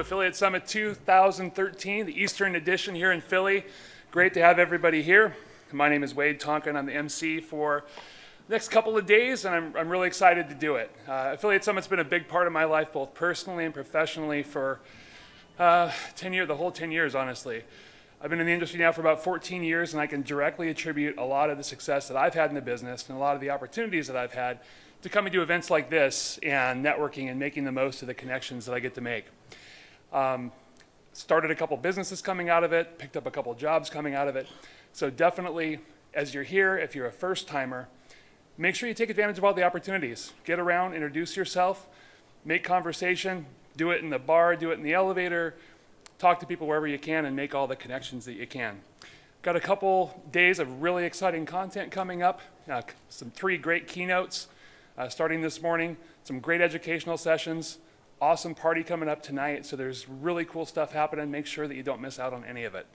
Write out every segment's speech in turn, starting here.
Affiliate Summit 2013, the Eastern edition here in Philly. Great to have everybody here. My name is Wade Tonkin. I'm the MC for the next couple of days, and I'm really excited to do it. Affiliate Summit's been a big part of my life, both personally and professionally, for 10 years, the whole 10 years, honestly. I've been in the industry now for about 14 years, and I can directly attribute a lot of the success that I've had in the business and a lot of the opportunities that I've had to come and do events like this and networking and making the most of the connections that I get to make. Started a couple businesses coming out of it, picked up a couple jobs coming out of it. So definitely, as you're here, if you're a first-timer, make sure you take advantage of all the opportunities. Get around, introduce yourself, make conversation, do it in the bar, do it in the elevator, talk to people wherever you can, and make all the connections that you can. Got a couple days of really exciting content coming up, some 3 great keynotes starting this morning, some great educational sessions, awesome party coming up tonight, so there's really cool stuff happening. Make sure that you don't miss out on any of it.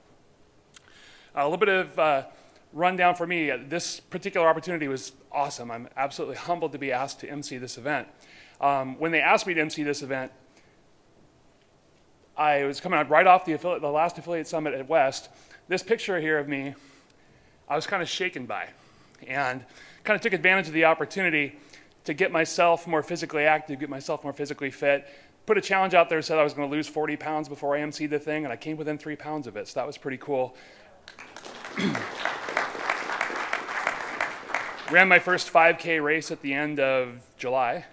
A little bit of rundown for me. This particular opportunity was awesome. I'm absolutely humbled to be asked to MC this event. When they asked me to MC this event, I was coming out right off the last Affiliate Summit at West. This picture here of me, I was kind of shaken by, and kind of took advantage of the opportunity to get myself more physically active, get myself more physically fit. Put a challenge out there, said I was going to lose 40 pounds before I emceed the thing, and I came within 3 pounds of it, so that was pretty cool. Ran my first 5K race at the end of July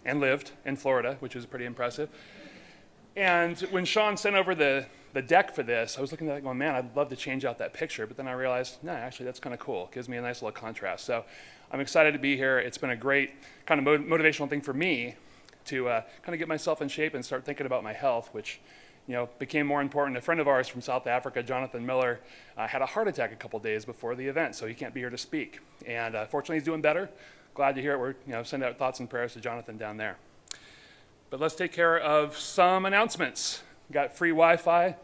and lived in Florida, which was pretty impressive. And when Sean sent over the deck for this, I was looking at it going, man, I'd love to change out that picture, but then I realized, no, actually that's kind of cool. It gives me a nice little contrast. So I'm excited to be here. It's been a great kind of motivational thing for me to kind of get myself in shape and start thinking about my health, which became more important. A friend of ours from South Africa, Jonathan Miller, had a heart attack a couple days before the event, so he can't be here to speak. And fortunately, he's doing better. Glad to hear it. We're send out thoughts and prayers to Jonathan down there. But let's take care of some announcements. We've got free Wi-Fi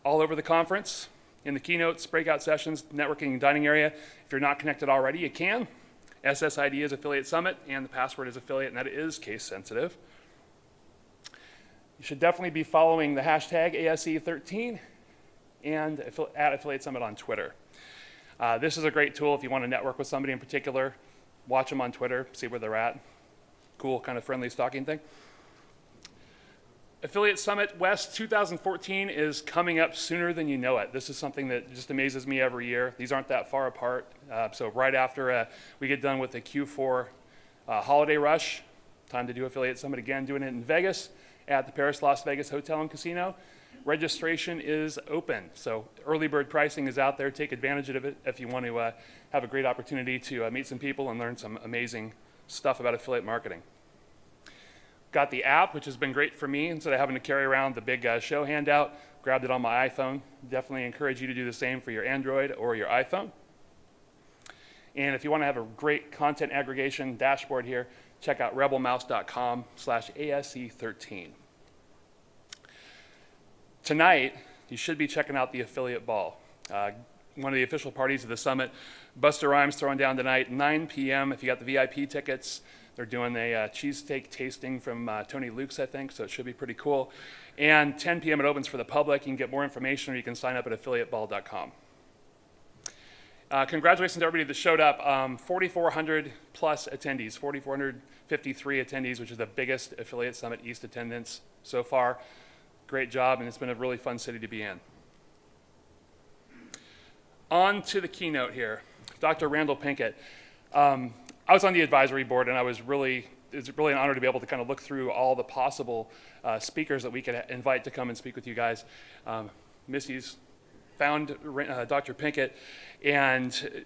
all over the conference, in the keynotes, breakout sessions, networking, and dining area. If you're not connected already, you can. SSID is Affiliate Summit, and the password is Affiliate, and that is case sensitive. You should definitely be following the hashtag ASE13 and at Affiliate Summit on Twitter. This is a great tool if you want to network with somebody in particular. Watch them on Twitter, see where they're at. Cool, kind of friendly stalking thing. Affiliate Summit West 2014 is coming up sooner than you know it. This is something that just amazes me every year. These aren't that far apart. So right after we get done with the Q4 holiday rush, time to do Affiliate Summit again, doing it in Vegas at the Paris Las Vegas Hotel and Casino. Registration is open, so early bird pricing is out there. Take advantage of it if you want to have a great opportunity to meet some people and learn some amazing stuff about affiliate marketing. Got the app, which has been great for me. Instead of having to carry around the big show handout, grabbed it on my iPhone. Definitely encourage you to do the same for your Android or your iPhone. And if you want to have a great content aggregation dashboard here, check out rebelmouse.com/ASE13. Tonight, you should be checking out the Affiliate Ball. One of the official parties of the summit. Busta Rhymes throwing down tonight, 9 p.m. If you got the VIP tickets, they're doing a cheesesteak tasting from Tony Luke's, I think, so it should be pretty cool. And 10 p.m. it opens for the public. You can get more information, or you can sign up at affiliateball.com. Congratulations to everybody that showed up. 4,400 plus attendees, 4,453 attendees, which is the biggest Affiliate Summit East attendance so far. Great job, and it's been a really fun city to be in. On to the keynote here. Dr. Randal Pinkett. I was on the advisory board, and it's really an honor to be able to kind of look through all the possible speakers that we could invite to come and speak with you guys. Missy's found Dr. Pinkett, and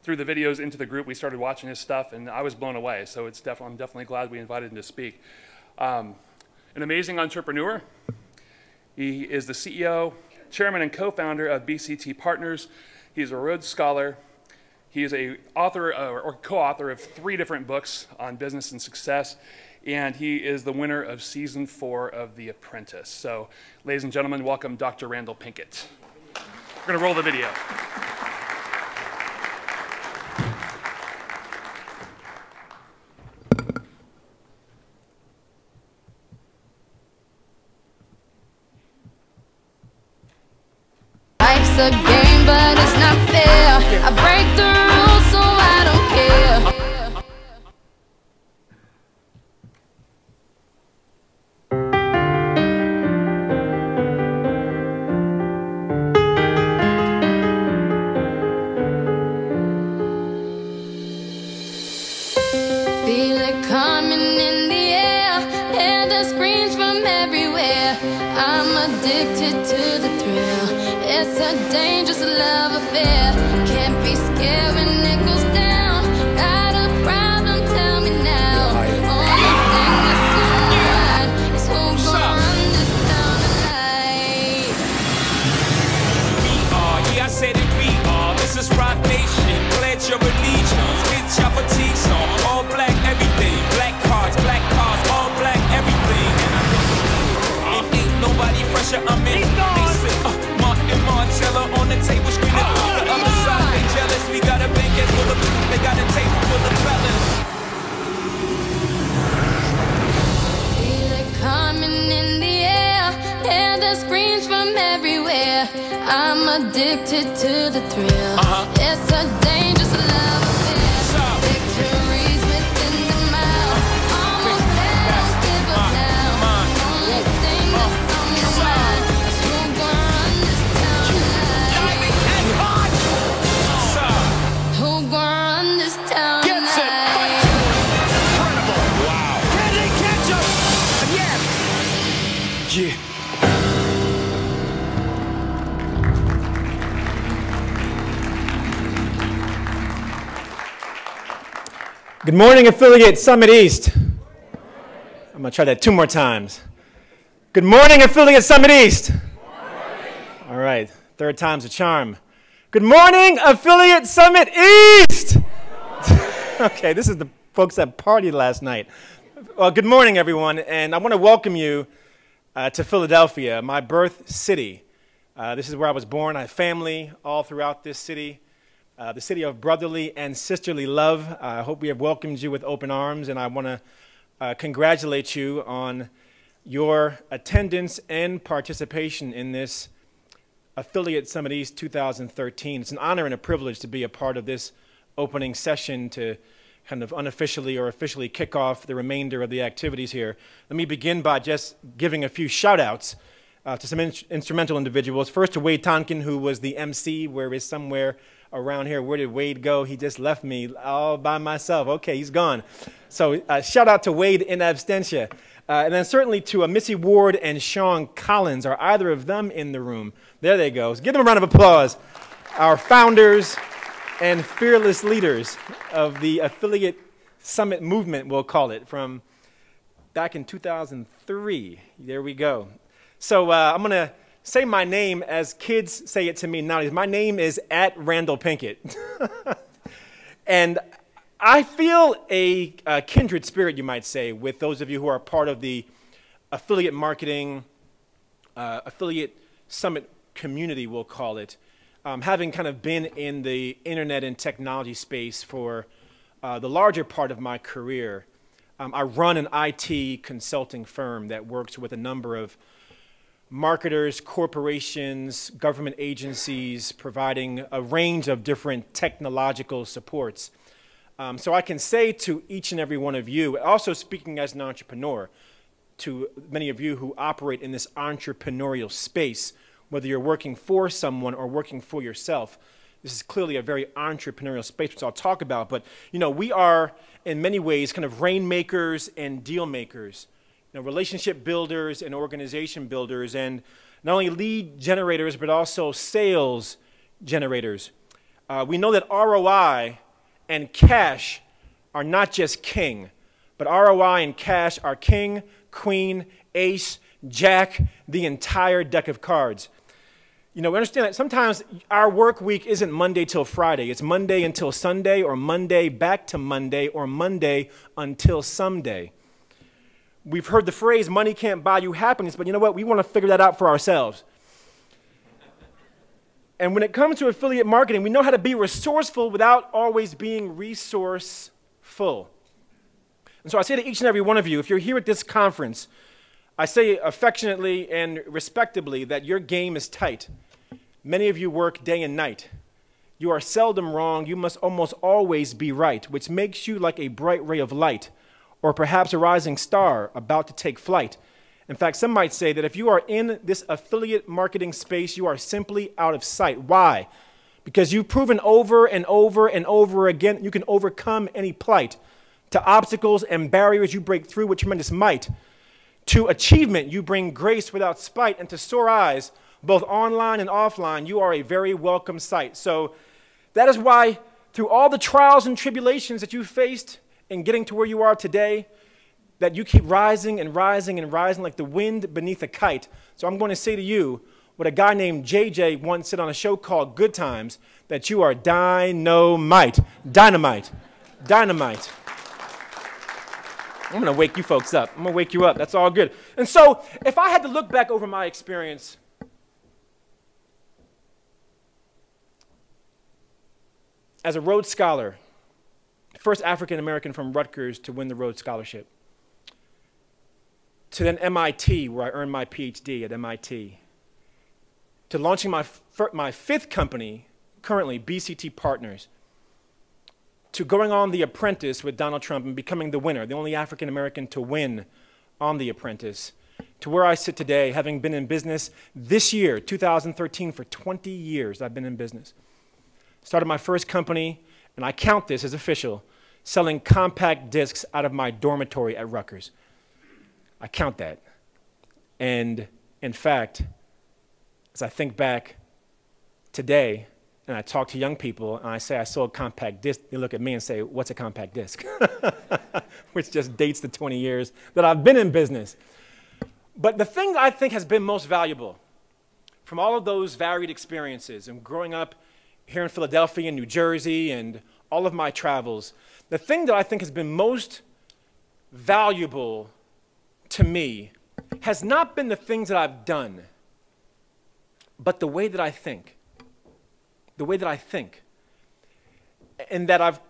through the videos into the group, we started watching his stuff, and I was blown away. So I'm definitely glad we invited him to speak. An amazing entrepreneur. He is the CEO, chairman, and co-founder of BCT Partners. He's a Rhodes Scholar. He is an author or co-author of 3 different books on business and success, and he is the winner of season 4 of The Apprentice. So, ladies and gentlemen, welcome Dr. Randal Pinkett. We're going to roll the video. a game, but it's not fair. I break the rules, so I don't care. Feel it coming in the air, hear the screams from everywhere. I'm addicted to the thrill. It's a dangerous love affair. Can't be scared when it goes down. Got a problem? Tell me now. Only thing that's on my mind is who's gonna run this town tonight. We are, yeah, I said it, we are. This is Rock Nation. Pledge your allegiance. Get your fatigues on. All black, everything. Black cars, all black, everything. And ain't nobody fresher, I'm in. They sit, Martin Martella on the table, screaming on the other side. They jealous, we got a banquet full of, they got a table full of fellas. Feel it coming in the air, hear the screams from everywhere. I'm addicted to the thrill. It's a dangerous love affair. Victories within the mile. Almost there, don't give up now. Only thing that's on my mind is who's gonna run this town tonight. Who's gonna run this town tonight? Wow. Can they catch him? Yeah. Good morning, Affiliate Summit East. I'm going to try that 2 more times. Good morning, Affiliate Summit East. All right, 3rd time's a charm. Good morning, Affiliate Summit East. Okay, this is the folks that partied last night. Well, good morning, everyone, and I want to welcome you to Philadelphia, my birth city. This is where I was born. I have family all throughout this city. The city of brotherly and sisterly love. I hope we have welcomed you with open arms, and I want to congratulate you on your attendance and participation in this Affiliate Summit East 2013. It's an honor and a privilege to be a part of this opening session to kind of unofficially or officially kick off the remainder of the activities here. Let me begin by just giving a few shout-outs to some instrumental individuals. First to Wade Tonkin, who was the MC, where is somewhere around here. Where did Wade go? He just left me all by myself. Okay, he's gone. So shout out to Wade in absentia. And then certainly to Missy Ward and Sean Collins. Are either of them in the room? There they go. So give them a round of applause. Our founders and fearless leaders of the Affiliate Summit movement, we'll call it, from back in 2003. There we go. So I'm going to say my name as kids say it to me nowadays. My name is @Randal Pinkett. And I feel a kindred spirit, you might say, with those of you who are part of the affiliate marketing, affiliate summit community, we'll call it. Having kind of been in the internet and technology space for the larger part of my career, I run an IT consulting firm that works with a number of marketers, corporations, government agencies, providing a range of different technological supports. So I can say to each and every one of you, also speaking as an entrepreneur, to many of you who operate in this entrepreneurial space, whether you're working for someone or working for yourself, this is clearly a very entrepreneurial space, which I'll talk about. But, you know, we are, in many ways, kind of rainmakers and deal makers. You know, relationship builders and organization builders, and not only lead generators, but also sales generators. We know that ROI and cash are not just king, but ROI and cash are king, queen, ace, jack, the entire deck of cards. You know, we understand that sometimes our work week isn't Monday till Friday. It's Monday until Sunday, or Monday back to Monday, or Monday until someday. We've heard the phrase, money can't buy you happiness, but you know what? We want to figure that out for ourselves. And when it comes to affiliate marketing, we know how to be resourceful without always being resourceful. And so I say to each and every one of you, if you're here at this conference, I say affectionately and respectably that your game is tight. Many of you work day and night. You are seldom wrong. You must almost always be right, which makes you like a bright ray of light, or perhaps a rising star about to take flight. In fact, some might say that if you are in this affiliate marketing space, you are simply out of sight. Why? Because you've proven over and over and over again you can overcome any plight. To obstacles and barriers you break through with tremendous might. To achievement you bring grace without spite. And to sore eyes, both online and offline, you are a very welcome sight. So that is why through all the trials and tribulations that you faced in getting to where you are today, that you keep rising and rising and rising like the wind beneath a kite. So I'm going to say to you what a guy named JJ once said on a show called Good Times, that you are dynamite. Dynamite. Dynamite. I'm going to wake you folks up. I'm going to wake you up. That's all good. And so if I had to look back over my experience, as a Rhodes Scholar, first African-American from Rutgers to win the Rhodes Scholarship, to then MIT, where I earned my PhD at MIT, to launching my fifth company, currently BCT Partners, to going on The Apprentice with Donald Trump and becoming the winner, the only African-American to win on The Apprentice, to where I sit today, having been in business this year, 2013, for 20 years I've been in business. Started my first company, and I count this as official, selling compact discs out of my dormitory at Rutgers. I count that. And in fact, as I think back today, and I talk to young people, and I say I sold compact disc, they look at me and say, what's a compact disc? Which just dates the 20 years that I've been in business. But the thing that I think has been most valuable from all of those varied experiences and growing up here in Philadelphia and New Jersey and all of my travels, the thing that I think has been most valuable to me has not been the things that I've done, but the way that I think. The way that I think. And that I've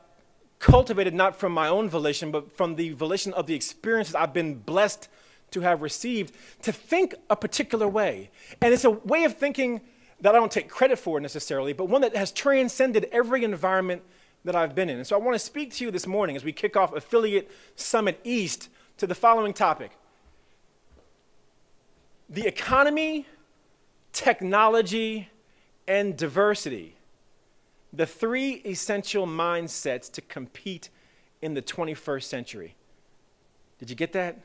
cultivated not from my own volition, but from the volition of the experiences I've been blessed to have received, to think a particular way. And it's a way of thinking that I don't take credit for necessarily, but one that has transcended every environment that I've been in. And so I want to speak to you this morning as we kick off Affiliate Summit East to the following topic: the economy, technology, and diversity. The three essential mindsets to compete in the 21st century. Did you get that?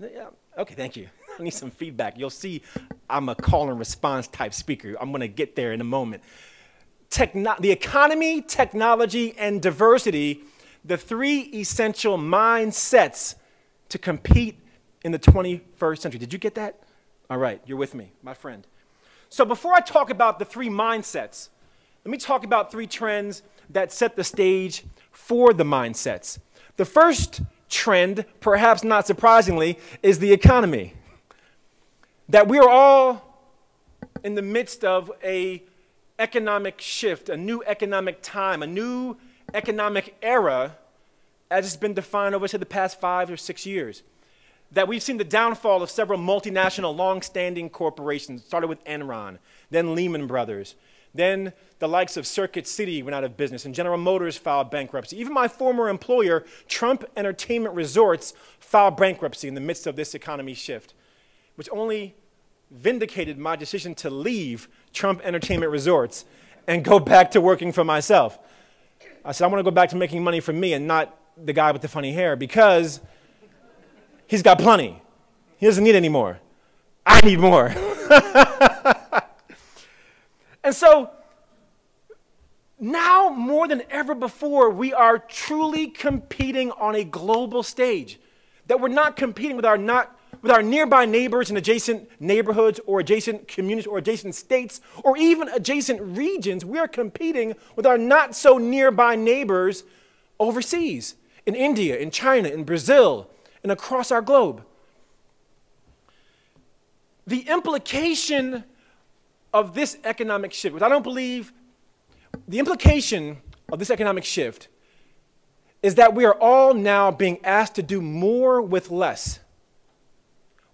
Yeah. Okay, thank you. I need some feedback. You'll see I'm a call and response type speaker. I'm going to get there in a moment. The economy, technology, and diversity, the three essential mindsets to compete in the 21st century. Did you get that? All right, you're with me, my friend. So before I talk about the three mindsets, let me talk about three trends that set the stage for the mindsets. The first trend, perhaps not surprisingly, is the economy. That we are all in the midst of an economic shift, a new economic time, a new economic era as it's been defined over, say, the past 5 or 6 years. That we've seen the downfall of several multinational, long-standing corporations. It started with Enron, then Lehman Brothers, then the likes of Circuit City went out of business, and General Motors filed bankruptcy. Even my former employer, Trump Entertainment Resorts, filed bankruptcy in the midst of this economy shift, which only vindicated my decision to leave Trump Entertainment Resorts and go back to working for myself. I said, I want to go back to making money for me and not the guy with the funny hair, because he's got plenty. He doesn't need any more. I need more. And so now more than ever before, we are truly competing on a global stage. That we're not competing with our nearby neighbors in adjacent neighborhoods or adjacent communities or adjacent states or even adjacent regions. We are competing with our not so nearby neighbors overseas, in India, in China, in Brazil, and across our globe. The implication of this economic shift, which I don't believe, the implication of this economic shift is that we are all now being asked to do more with less.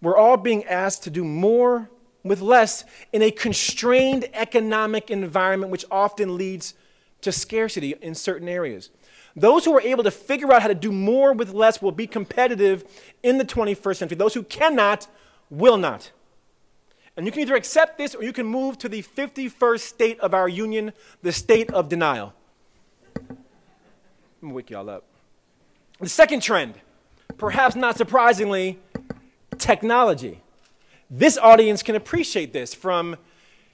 We're all being asked to do more with less in a constrained economic environment, which often leads to scarcity in certain areas. Those who are able to figure out how to do more with less will be competitive in the 21st century. Those who cannot will not. And you can either accept this or you can move to the 51st state of our union, the state of denial. Let me wake y'all up. The second trend, perhaps not surprisingly, technology. This audience can appreciate this, from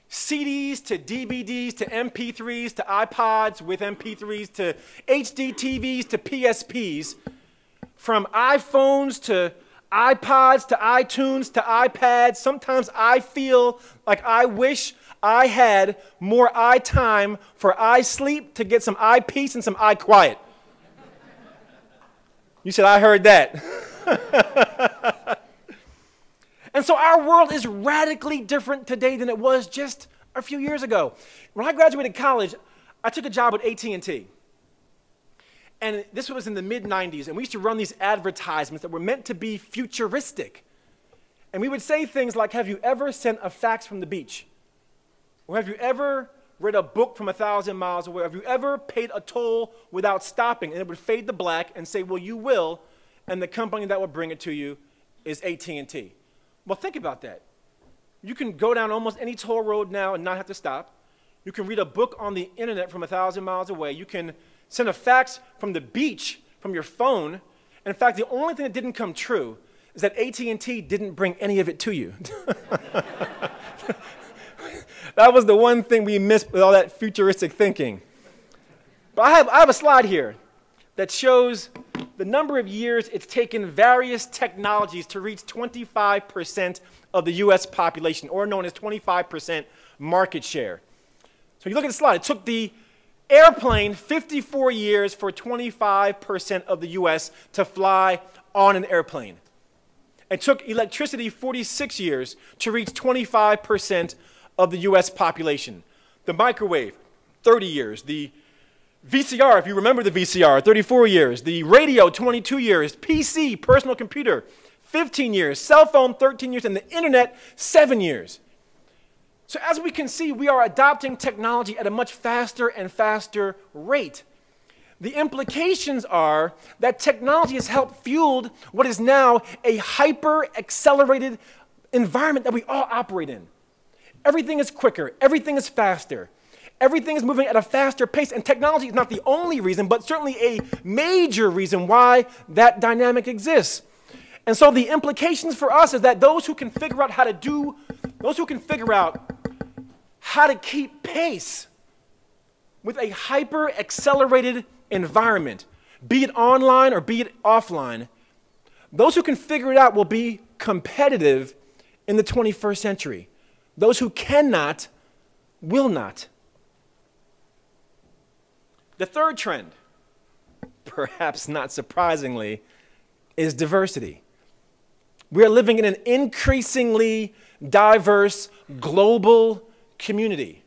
CDs to DVDs to MP3s to iPods with MP3s to HD TVs to PSPs, from iPhones to iPods to iTunes to iPads. Sometimes I feel like I wish I had more eye time for eye sleep to get some eye peace and some eye quiet. You said, I heard that. And so our world is radically different today than it was just a few years ago. When I graduated college, I took a job at AT&T. And this was in the mid-90s, and we used to run these advertisements that were meant to be futuristic. And we would say things like, have you ever sent a fax from the beach? Or have you ever read a book from 1,000 miles away? Have you ever paid a toll without stopping? And it would fade to black and say, well, you will, and the company that will bring it to you is AT&T. Well, think about that. You can go down almost any toll road now and not have to stop. You can read a book on the internet from 1,000 miles away. You can send a fax from the beach from your phone. And in fact, the only thing that didn't come true is that AT&T didn't bring any of it to you. That was the one thing we missed with all that futuristic thinking. But I have a slide here that shows the number of years it's taken various technologies to reach 25% of the US population, or known as 25% market share. So you look at the slide, it took the airplane 54 years for 25% of the US to fly on an airplane. It took electricity 46 years to reach 25% of the US population. The microwave, 30 years. The VCR, if you remember the VCR, 34 years. The radio, 22 years. PC, personal computer, 15 years. Cell phone, 13 years. And the internet, 7 years. So as we can see, we are adopting technology at a much faster and faster rate. The implications are that technology has helped fuel what is now a hyper-accelerated environment that we all operate in. Everything is quicker. Everything is faster. Everything is moving at a faster pace, and technology is not the only reason, but certainly a major reason why that dynamic exists. And so the implications for us is that those who can figure out how to keep pace with a hyper-accelerated environment, be it online or be it offline, those who can figure it out will be competitive in the 21st century. Those who cannot will not. The third trend, perhaps not surprisingly, is diversity. We are living in an increasingly diverse global community.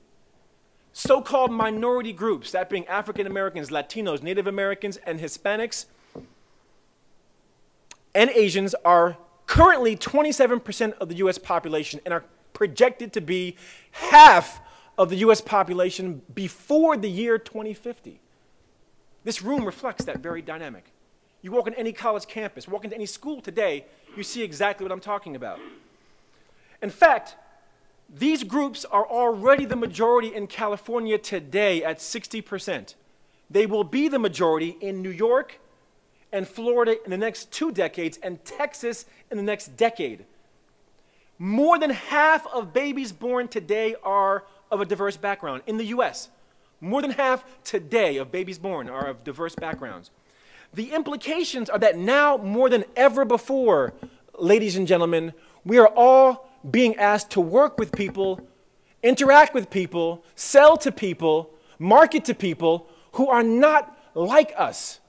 So-called minority groups, that being African Americans, Latinos, Native Americans, and Hispanics, and Asians, are currently 27% of the US population and are projected to be half of the US population before the year 2050. This room reflects that very dynamic. You walk on any college campus, walk into any school today, you see exactly what I'm talking about. In fact, these groups are already the majority in California today at 60%. They will be the majority in New York and Florida in the next 2 decades, and Texas in the next decade. More than half of babies born today are of a diverse background in the US. More than half today of babies born are of diverse backgrounds. The implications are that now more than ever before, ladies and gentlemen, we are all being asked to work with people, interact with people, sell to people, market to people who are not like us.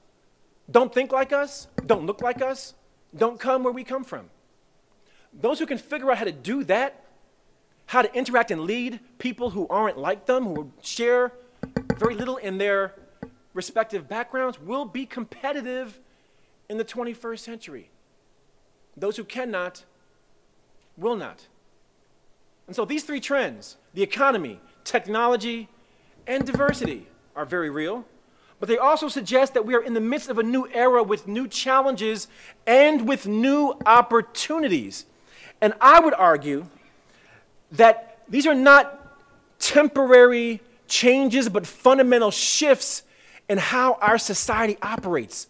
Don't think like us, don't look like us, don't come where we come from. Those who can figure out how to do that, how to interact and lead people who aren't like them, who share very little in their respective backgrounds, will be competitive in the 21st century. Those who cannot will not. And so these three trends, the economy, technology, and diversity, are very real. But they also suggest that we are in the midst of a new era with new challenges and with new opportunities. And I would argue that these are not temporary changes, but fundamental shifts in how our society operates.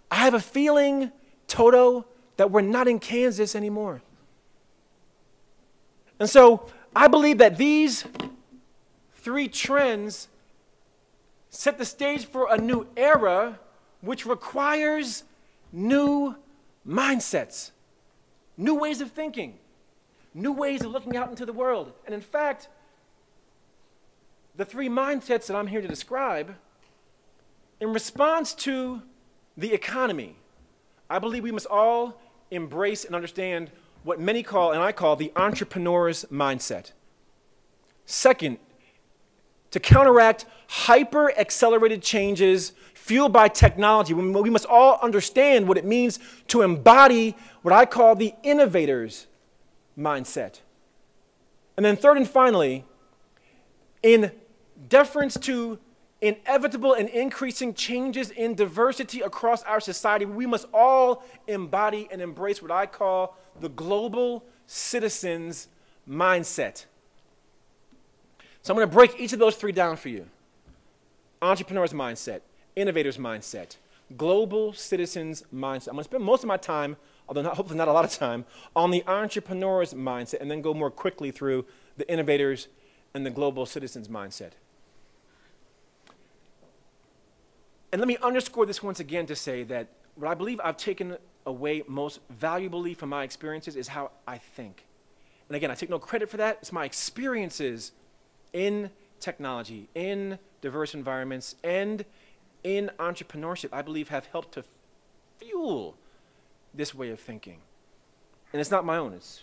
I have a feeling, Toto, that we're not in Kansas anymore. And so I believe that these three trends set the stage for a new era which requires new mindsets, new ways of thinking, new ways of looking out into the world. And in fact, the three mindsets that I'm here to describe, in response to the economy, I believe we must all embrace and understand what many call, and I call, the entrepreneur's mindset. Second, to counteract hyper-accelerated changes fueled by technology, we must all understand what it means to embody what I call the innovator's mindset. And then third and finally, in deference to inevitable and increasing changes in diversity across our society, we must all embody and embrace what I call the global citizen's mindset. So I'm going to break each of those three down for you. Entrepreneur's mindset, innovator's mindset, global citizen's mindset. I'm going to spend most of my time, although hopefully not a lot of time, on the entrepreneur's mindset and then go more quickly through the innovators and the global citizen's mindset. And let me underscore this once again to say that what I believe I've taken away most valuably from my experiences is how I think. And again, I take no credit for that. It's my experiences in technology, in diverse environments, and in entrepreneurship, I believe have helped to fuel this way of thinking. And it's not my own. It's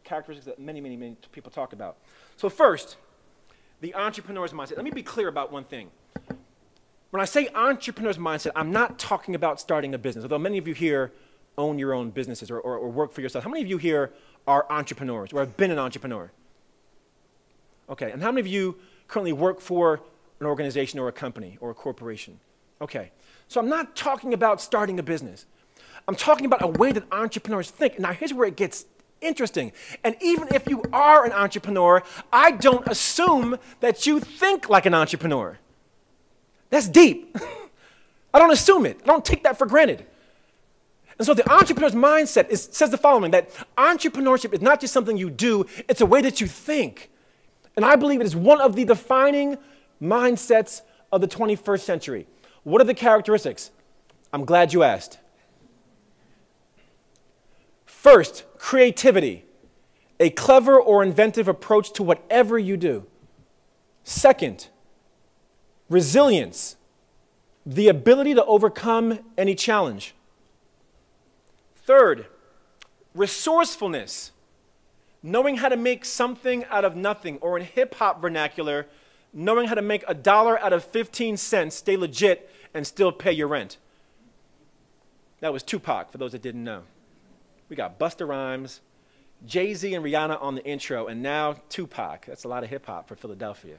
characteristics that many, many, many people talk about. So first, the entrepreneur's mindset. Let me be clear about one thing. When I say entrepreneur's mindset, I'm not talking about starting a business, although many of you here own your own businesses or work for yourself. How many of you here are entrepreneurs or have been an entrepreneur? Okay, and how many of you currently work for an organization or a company or a corporation? Okay, so I'm not talking about starting a business. I'm talking about a way that entrepreneurs think. Now, here's where it gets interesting. And even if you are an entrepreneur, I don't assume that you think like an entrepreneur. That's deep. I don't assume it. I don't take that for granted. And so the entrepreneur's mindset says the following, that entrepreneurship is not just something you do, it's a way that you think. And I believe it is one of the defining mindsets of the 21st century. What are the characteristics? I'm glad you asked. First, creativity, a clever or inventive approach to whatever you do. Second, resilience, the ability to overcome any challenge. Third, resourcefulness, knowing how to make something out of nothing, or in hip-hop vernacular, knowing how to make $1 out of 15 cents, stay legit, and still pay your rent. That was Tupac, for those that didn't know. We got Busta Rhymes, Jay-Z and Rihanna on the intro, and now Tupac. That's a lot of hip-hop for Philadelphia.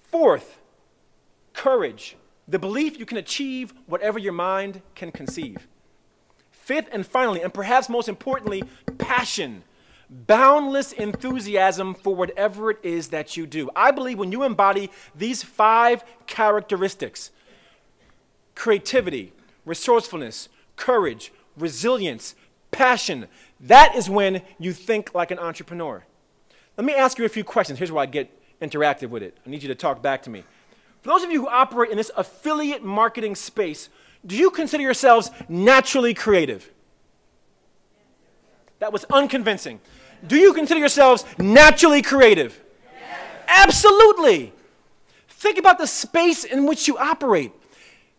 Fourth, courage, the belief you can achieve whatever your mind can conceive. Fifth and finally, and perhaps most importantly, passion, boundless enthusiasm for whatever it is that you do. I believe when you embody these 5 characteristics, creativity, resourcefulness, courage, resilience, passion, that is when you think like an entrepreneur. Let me ask you a few questions. Here's where I get interactive with it. I need you to talk back to me. For those of you who operate in this affiliate marketing space, do you consider yourselves naturally creative? That was unconvincing. Do you consider yourselves naturally creative? Yes. Absolutely. Think about the space in which you operate.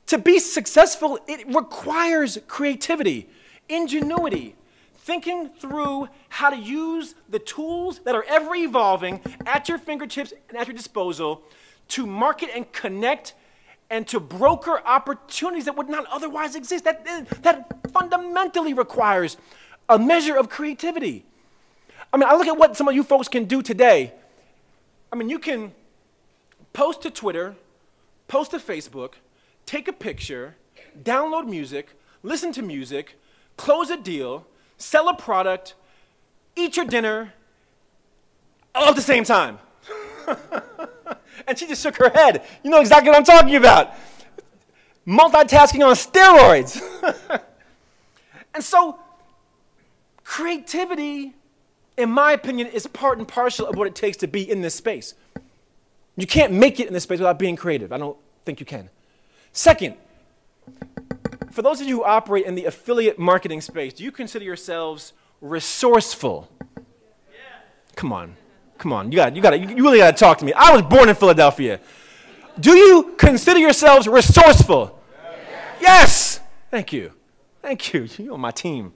To be successful, it requires creativity, ingenuity, thinking through how to use the tools that are ever evolving at your fingertips and at your disposal to market and connect and to broker opportunities that would not otherwise exist. That fundamentally requires a measure of creativity. I mean, I look at what some of you folks can do today. I mean, you can post to Twitter, post to Facebook, take a picture, download music, listen to music, close a deal, sell a product, eat your dinner, all at the same time. And she just shook her head. You know exactly what I'm talking about. Multitasking on steroids. And so, creativity, in my opinion, is part and parcel of what it takes to be in this space. You can't make it in this space without being creative. I don't think you can. Second, for those of you who operate in the affiliate marketing space, do you consider yourselves resourceful? Yeah. Come on. You really got to talk to me. I was born in Philadelphia. Do you consider yourselves resourceful? Yes. Thank you. You're on my team.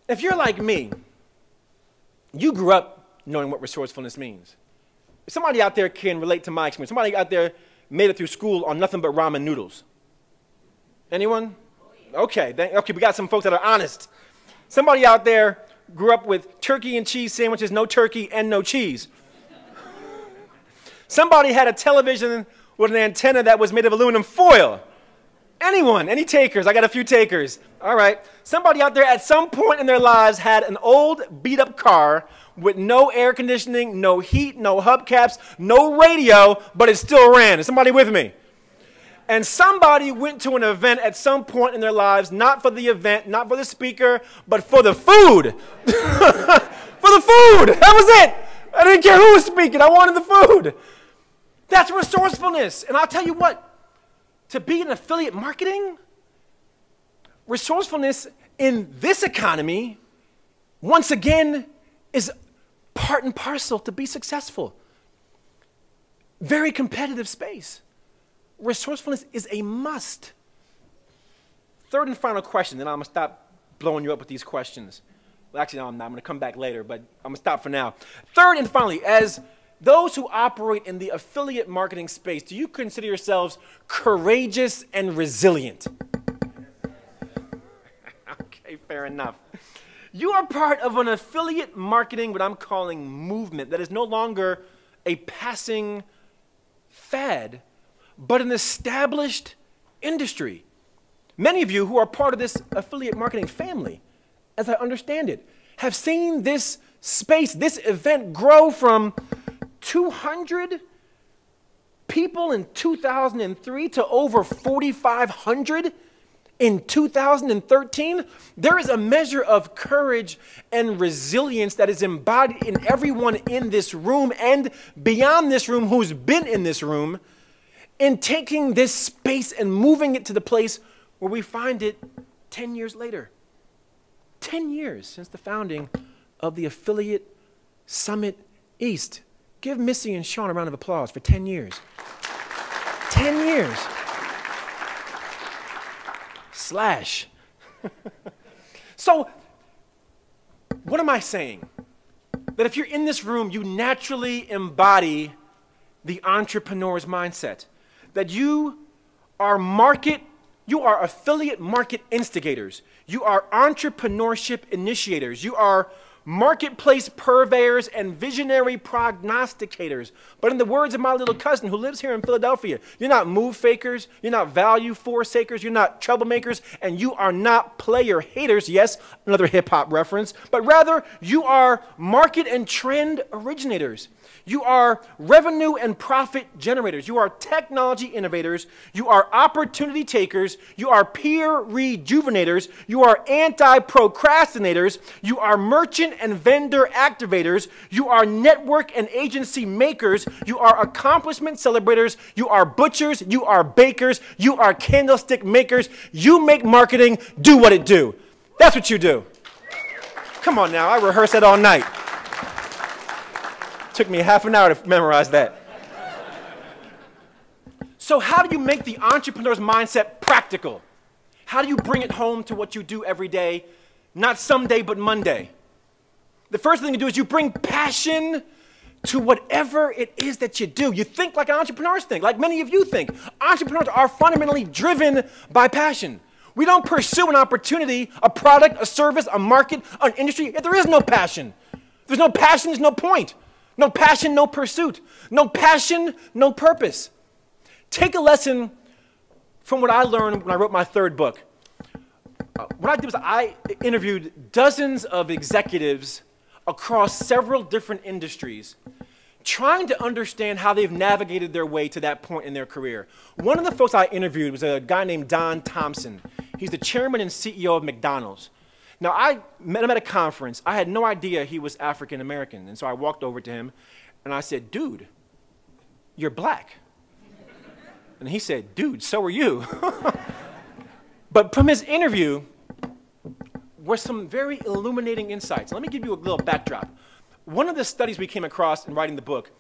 If you're like me, you grew up knowing what resourcefulness means. If somebody out there can relate to my experience, somebody out there made it through school on nothing but ramen noodles. Anyone? Okay, we got some folks that are honest. Somebody out there grew up with turkey and cheese sandwiches, no turkey and no cheese. Somebody had a television with an antenna that was made of aluminum foil. Anyone? Any takers? I got a few takers. All right. Somebody out there at some point in their lives had an old beat-up car with no air conditioning, no heat, no hubcaps, no radio, but it still ran. Is somebody with me? And somebody went to an event at some point in their lives, not for the event, not for the speaker, but for the food. For the food. That was it. I didn't care who was speaking. I wanted the food. That's resourcefulness. And I'll tell you what, to be in affiliate marketing, resourcefulness in this economy, once again, is part and parcel to be successful. Very competitive space. Resourcefulness is a must. Third and final question, then I'm going to stop blowing you up with these questions. Well, actually, no, I'm not. I'm going to come back later, but I'm going to stop for now. Third and finally, as those who operate in the affiliate marketing space, do you consider yourselves courageous and resilient? Okay, fair enough. You are part of an affiliate marketing, what I'm calling movement, that is no longer a passing fad, but an established industry. Many of you who are part of this affiliate marketing family, as I understand it, have seen this space, this event grow from 200 people in 2003 to over 4,500 in 2013. There is a measure of courage and resilience that is embodied in everyone in this room and beyond this room who's been in this room, in taking this space and moving it to the place where we find it 10 years later. 10 years since the founding of the Affiliate Summit East. Give Missy and Sean a round of applause for 10 years. 10 years. Slash. So, what am I saying? That if you're in this room, you naturally embody the entrepreneur's mindset. That you are affiliate market instigators. You are entrepreneurship initiators. You are marketplace purveyors and visionary prognosticators. But in the words of my little cousin who lives here in Philadelphia, you're not move fakers, you're not value forsakers, you're not troublemakers, and you are not player haters. Yes, another hip-hop reference. But rather, you are market and trend originators. You are revenue and profit generators. You are technology innovators. You are opportunity takers. You are peer rejuvenators. You are anti-procrastinators. You are merchant and vendor activators. You are network and agency makers. You are accomplishment celebrators. You are butchers. You are bakers. You are candlestick makers. You make marketing do what it do. That's what you do. Come on now, I rehearsed that all night. Took me half an hour to memorize that. So how do you make the entrepreneur's mindset practical? How do you bring it home to what you do every day, not someday but Monday? The first thing you do is you bring passion to whatever it is that you do. You think like entrepreneurs think, like many of you think. Entrepreneurs are fundamentally driven by passion. We don't pursue an opportunity, a product, a service, a market, an industry, if there is no passion. If there's no passion, there's no point. No passion, no pursuit. No passion, no purpose. Take a lesson from what I learned when I wrote my third book. What I did was I interviewed dozens of executives across several different industries, trying to understand how they've navigated their way to that point in their career. One of the folks I interviewed was a guy named Don Thompson. He's the chairman and CEO of McDonald's. Now, I met him at a conference. I had no idea he was African American, and so I walked over to him, and I said, dude, you're black. And he said, dude, so are you. But from his interview were some very illuminating insights. Let me give you a little backdrop. One of the studies we came across in writing the book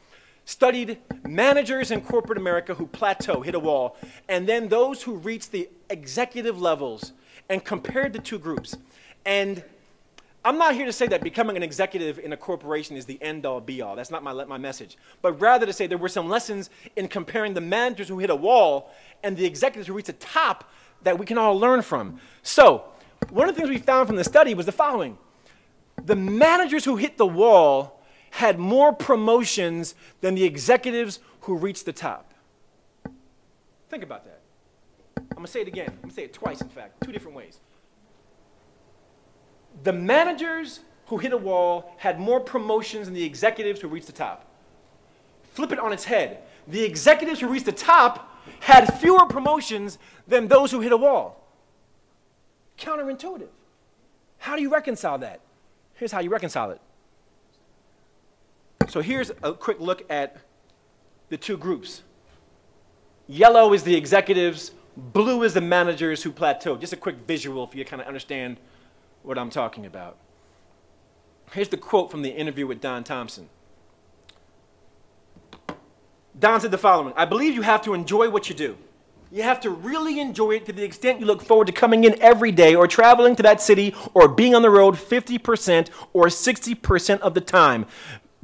studied managers in corporate America who plateau, hit a wall, and then those who reach the executive levels, and compared the two groups. And I'm not here to say that becoming an executive in a corporation is the end-all, be-all. That's not my message. But rather to say there were some lessons in comparing the managers who hit a wall and the executives who reach the top that we can all learn from. So one of the things we found from the study was the following. The managers who hit the wall had more promotions than the executives who reached the top. Think about that. I'm going to say it again. I'm going to say it twice, in fact, two different ways. The managers who hit a wall had more promotions than the executives who reached the top. Flip it on its head. The executives who reached the top had fewer promotions than those who hit a wall. Counterintuitive. How do you reconcile that? Here's how you reconcile it. So here's a quick look at the two groups. Yellow is the executives, blue is the managers who plateaued. Just a quick visual for you to kind of understand what I'm talking about. Here's the quote from the interview with Don Thompson. Don said the following: I believe you have to enjoy what you do. You have to really enjoy it to the extent you look forward to coming in every day or traveling to that city or being on the road 50% or 60% of the time,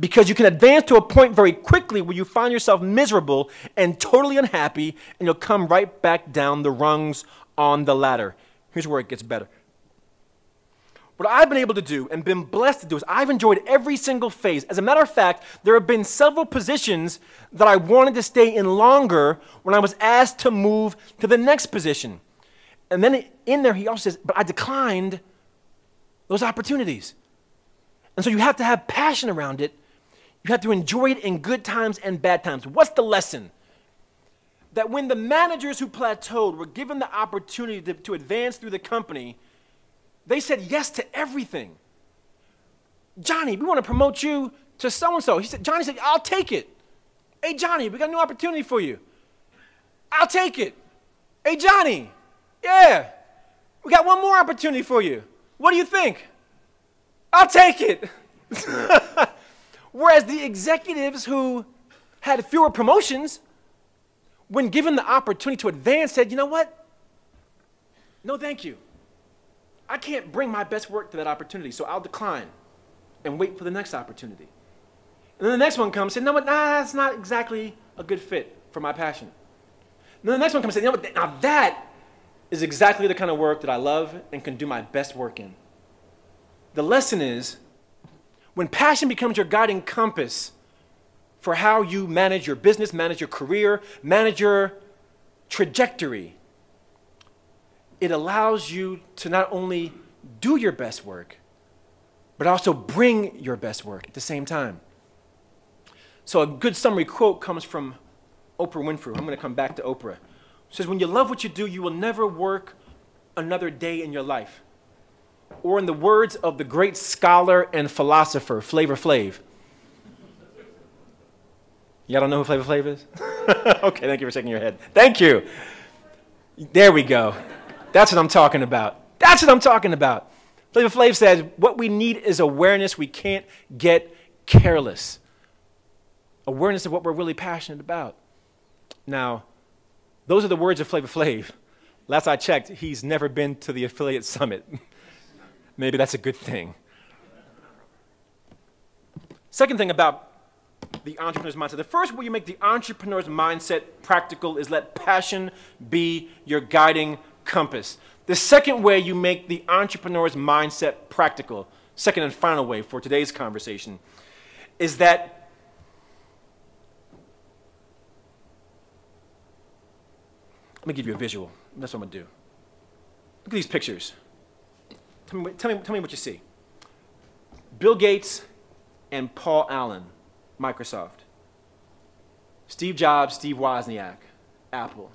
because you can advance to a point very quickly where you find yourself miserable and totally unhappy, and you'll come right back down the rungs on the ladder. Here's where it gets better. What I've been able to do and been blessed to do is I've enjoyed every single phase. As a matter of fact, there have been several positions that I wanted to stay in longer when I was asked to move to the next position. And then in there he also says, but I declined those opportunities. And so you have to have passion around it. You have to enjoy it in good times and bad times. What's the lesson? That when the managers who plateaued were given the opportunity to advance through the company, they said yes to everything. Johnny, we want to promote you to so-and-so. Johnny said, I'll take it. Hey, Johnny, we got a new opportunity for you. I'll take it. Hey, Johnny, yeah, we got one more opportunity for you. What do you think? I'll take it. Whereas the executives who had fewer promotions, when given the opportunity to advance, said, you know what? No, thank you. I can't bring my best work to that opportunity, so I'll decline and wait for the next opportunity. And then the next one comes and said, no, but that's not exactly a good fit for my passion. And then the next one comes and said, you know what, now that is exactly the kind of work that I love and can do my best work in. The lesson is, when passion becomes your guiding compass for how you manage your business, manage your career, manage your trajectory, it allows you to not only do your best work, but also bring your best work at the same time. So a good summary quote comes from Oprah Winfrey. I'm going to come back to Oprah. She says, when you love what you do, you will never work another day in your life. Or in the words of the great scholar and philosopher, Flavor Flav. Y'all don't know who Flavor Flav is? Okay, thank you for shaking your head. Thank you. There we go. That's what I'm talking about. That's what I'm talking about. Flavor Flav says, what we need is awareness. We can't get careless. Awareness of what we're really passionate about. Now, those are the words of Flavor Flav. Last I checked, he's never been to the affiliate summit. Maybe that's a good thing. Second thing about the entrepreneur's mindset. The first way you make the entrepreneur's mindset practical is let passion be your guiding compass. The second way you make the entrepreneur's mindset practical, second and final way for today's conversation, is that let me give you a visual. That's what I'm going to do. Look at these pictures. Tell me what you see. Bill Gates and Paul Allen, Microsoft. Steve Jobs, Steve Wozniak, Apple.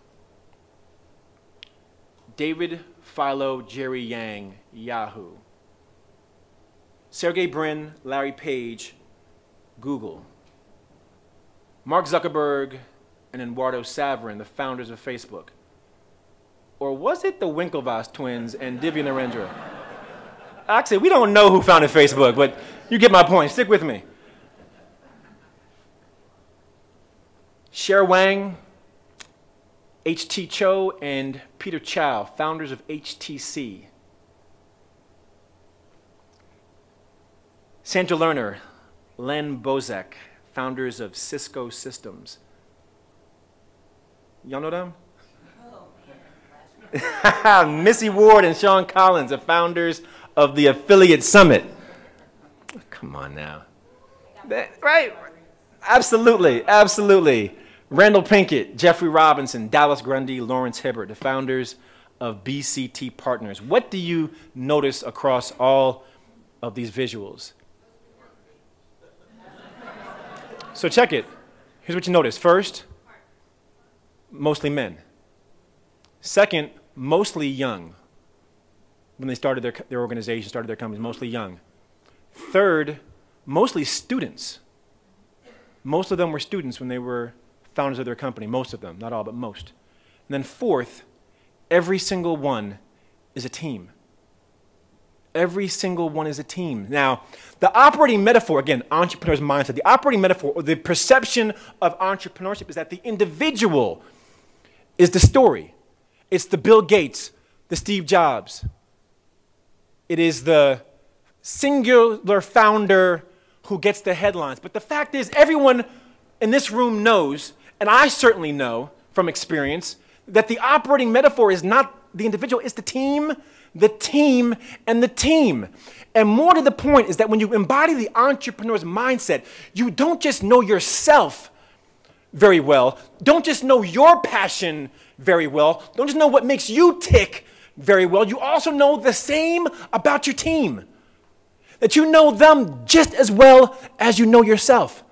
David Philo, Jerry Yang, Yahoo. Sergey Brin, Larry Page, Google. Mark Zuckerberg and Eduardo Saverin, the founders of Facebook. Or was it the Winklevoss twins and Divya Narendra? Actually, we don't know who founded Facebook, but you get my point. Stick with me. Cher Wang, H.T. Cho, and Peter Chow, founders of HTC. Sandra Lerner, Len Bozek, founders of Cisco Systems. Y'all know them? Missy Ward and Sean Collins, the founders of the Affiliate Summit. Come on now. Right? Absolutely, absolutely. Randal Pinkett, Jeffrey Robinson, Dallas Grundy, Lawrence Hibbert, the founders of BCT Partners. What do you notice across all of these visuals? So check it. Here's what you notice. First, mostly men. Second, mostly young. When they started their organization, started their companies, mostly young. Third, mostly students. Most of them were students when they were founders of their company, most of them, not all, but most. And then fourth, every single one is a team. Every single one is a team. Now, the operating metaphor, again, entrepreneur's mindset, the operating metaphor or the perception of entrepreneurship is that the individual is the story. It's the Bill Gates, the Steve Jobs. It is the singular founder who gets the headlines. But the fact is, everyone in this room knows, and I certainly know from experience, that the operating metaphor is not the individual, it's the team, and the team. And more to the point is that when you embody the entrepreneur's mindset, you don't just know yourself very well, don't just know your passion very well, don't just know what makes you tick very well, you also know the same about your team. That you know them just as well as you know yourself.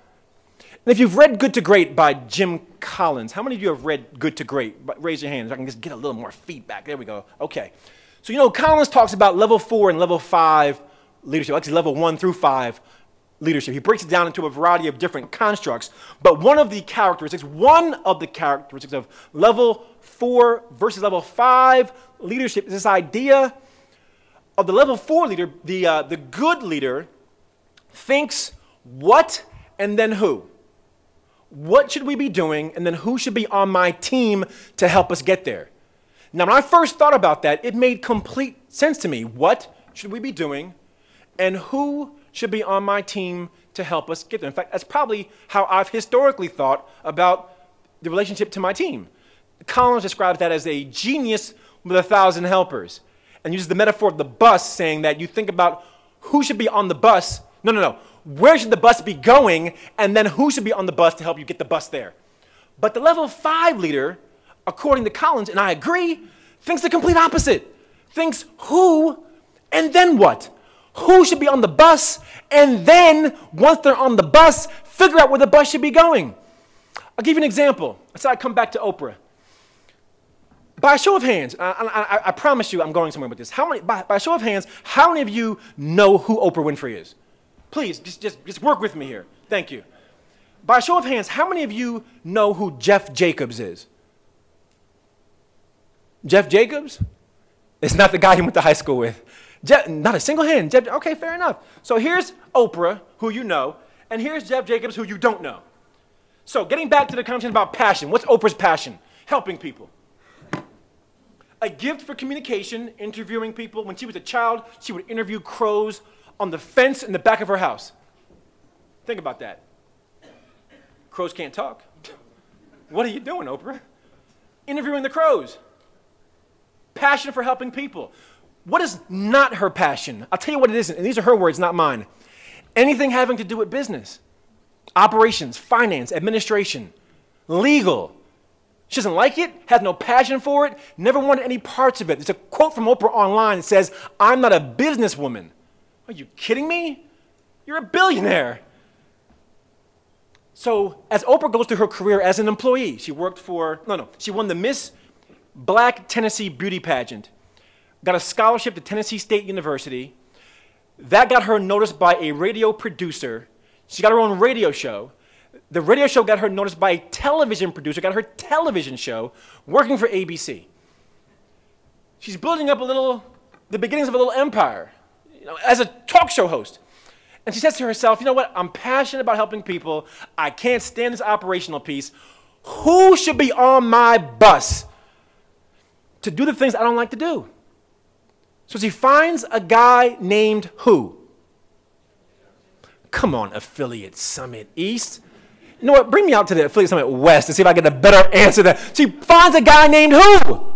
And if you've read Good to Great by Jim Collins, how many of you have read Good to Great? Raise your hands so I can just get a little more feedback. There we go. Okay. So you know, Collins talks about level 4 and level 5 leadership, actually level 1 through 5 leadership. He breaks it down into a variety of different constructs, but one of the characteristics of level 4 versus level 5 leadership is this idea of the level 4 leader, the good leader, thinks what and then who. What should we be doing, and then who should be on my team to help us get there? Now, when I first thought about that, it made complete sense to me. What should we be doing, and who should be on my team to help us get there? In fact, that's probably how I've historically thought about the relationship to my team. Collins describes that as a genius with 1,000 helpers, and uses the metaphor of the bus, saying that you think about who should be on the bus. No. Where should the bus be going, and then who should be on the bus to help you get the bus there? But the level 5 leader, according to Collins, and I agree, thinks the complete opposite. Thinks who, and then what? Who should be on the bus, and then, once they're on the bus, figure out where the bus should be going. I'll give you an example. So I come back to Oprah. By a show of hands, I promise you I'm going somewhere with this. By a show of hands, how many of you know who Oprah Winfrey is? Please, just work with me here. Thank you. By a show of hands, how many of you know who Jeff Jacobs is? Jeff Jacobs? It's not the guy he went to high school with. Not a single hand. Jeff, okay, fair enough. So here's Oprah, who you know, and here's Jeff Jacobs, who you don't know. So getting back to the conversation about passion, what's Oprah's passion? Helping people. A gift for communication, interviewing people. When she was a child, she would interview crows on the fence in the back of her house. Think about that. Crows can't talk. What are you doing, Oprah? Interviewing the crows. Passion for helping people. What is not her passion? I'll tell you what it isn't, and these are her words, not mine. Anything having to do with business, operations, finance, administration, legal. She doesn't like it, has no passion for it, never wanted any parts of it. There's a quote from Oprah online that says, "I'm not a businesswoman." Are you kidding me? You're a billionaire. So as Oprah goes through her career as an employee, she worked for, she won the Miss Black Tennessee Beauty Pageant, got a scholarship to Tennessee State University. That got her noticed by a radio producer. She got her own radio show. The radio show got her noticed by a television producer, got her television show, working for ABC. She's building up the beginnings of a little empire, as a talk show host. And she says to herself, you know what, I'm passionate about helping people. I can't stand this operational piece. Who should be on my bus to do the things I don't like to do? So she finds a guy named who? Come on, Affiliate Summit East. You know what, bring me out to the Affiliate Summit West to see if I get a better answer there. She finds a guy named who?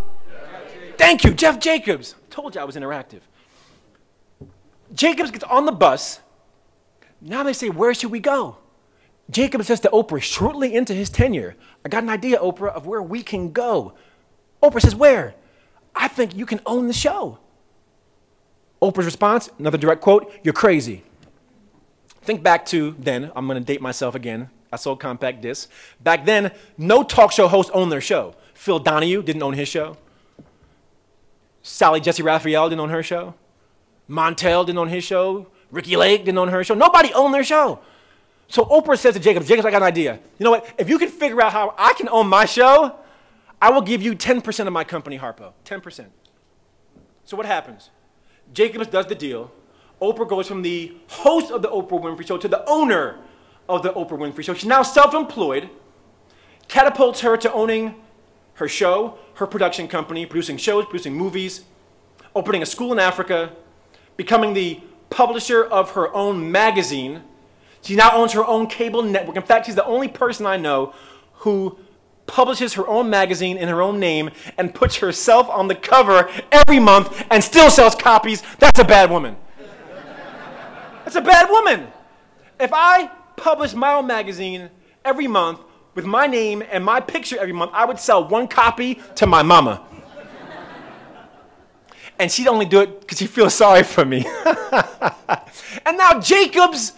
Thank you, Jeff Jacobs. Told you I was interactive. Jacobs gets on the bus. Now they say, where should we go? Jacob says to Oprah shortly into his tenure, I got an idea, Oprah, of where we can go. Oprah says, where? I think you can own the show. Oprah's response, another direct quote, you're crazy. Think back to then, I'm going to date myself again. I sold compact discs. Back then, no talk show hosts owned their show. Phil Donahue didn't own his show. Sally Jesse Raphael didn't own her show. Montel didn't own his show. Ricky Lake didn't own her show. Nobody owned their show. So Oprah says to Jacob, I got an idea. You know what? If you can figure out how I can own my show, I will give you 10% of my company, Harpo. 10%. So what happens? Jacobs does the deal. Oprah goes from the host of the Oprah Winfrey Show to the owner of the Oprah Winfrey Show. She's now self-employed, catapults her to owning her show, her production company, producing shows, producing movies, opening a school in Africa, becoming the publisher of her own magazine. She now owns her own cable network. In fact, she's the only person I know who publishes her own magazine in her own name and puts herself on the cover every month and still sells copies. That's a bad woman. That's a bad woman. If I published my own magazine every month with my name and my picture every month, I would sell one copy to my mama. And she'd only do it because she feels sorry for me. And now Jacobs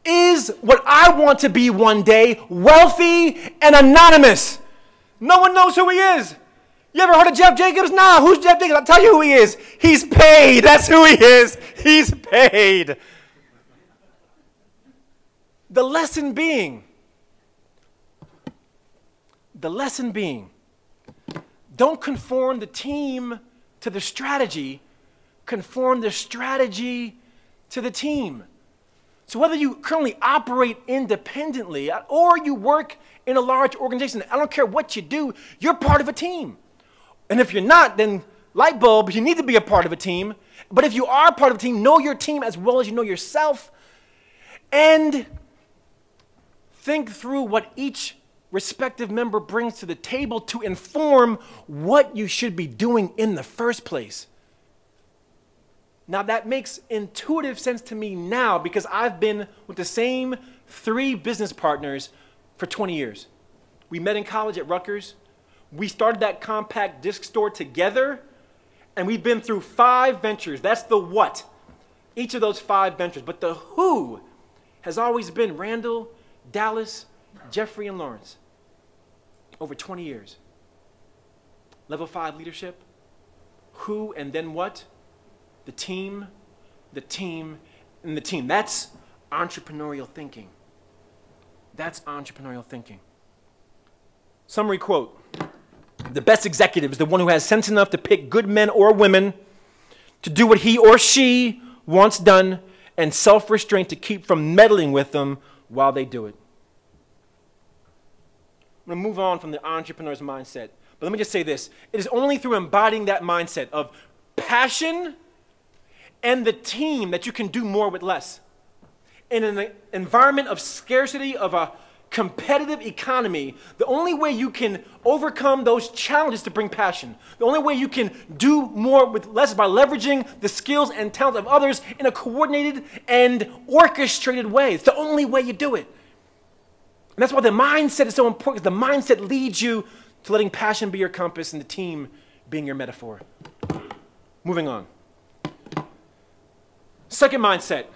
is what I want to be one day, wealthy and anonymous. No one knows who he is. You ever heard of Jeff Jacobs? Nah, who's Jeff Jacobs? I'll tell you who he is. He's paid. That's who he is. He's paid. The lesson being, don't conform the team to the strategy, conform the strategy to the team. So whether you currently operate independently or you work in a large organization, I don't care what you do, you're part of a team. And if you're not, then light bulb, you need to be a part of a team. But if you are part of a team, know your team as well as you know yourself. And think through what each respective member brings to the table to inform what you should be doing in the first place. Now that makes intuitive sense to me now because I've been with the same 3 business partners for 20 years. We met in college at Rutgers. We started that compact disc store together, and we've been through 5 ventures. That's the what, each of those 5 ventures. But the who has always been Randal, Dallas, Jeffrey, and Lawrence. Over 20 years. Level 5 leadership, who and then what? The team, and the team. That's entrepreneurial thinking. That's entrepreneurial thinking. Summary quote. The best executive is the one who has sense enough to pick good men or women to do what he or she wants done and self-restraint to keep from meddling with them while they do it. I'm going to move on from the entrepreneur's mindset. But let me just say this. It is only through embodying that mindset of passion and the team that you can do more with less. In an environment of scarcity, of a competitive economy, the only way you can overcome those challenges to bring passion, the only way you can do more with less is by leveraging the skills and talent of others in a coordinated and orchestrated way. It's the only way you do it. And that's why the mindset is so important, because the mindset leads you to letting passion be your compass and the team being your metaphor. Moving on. Second mindset,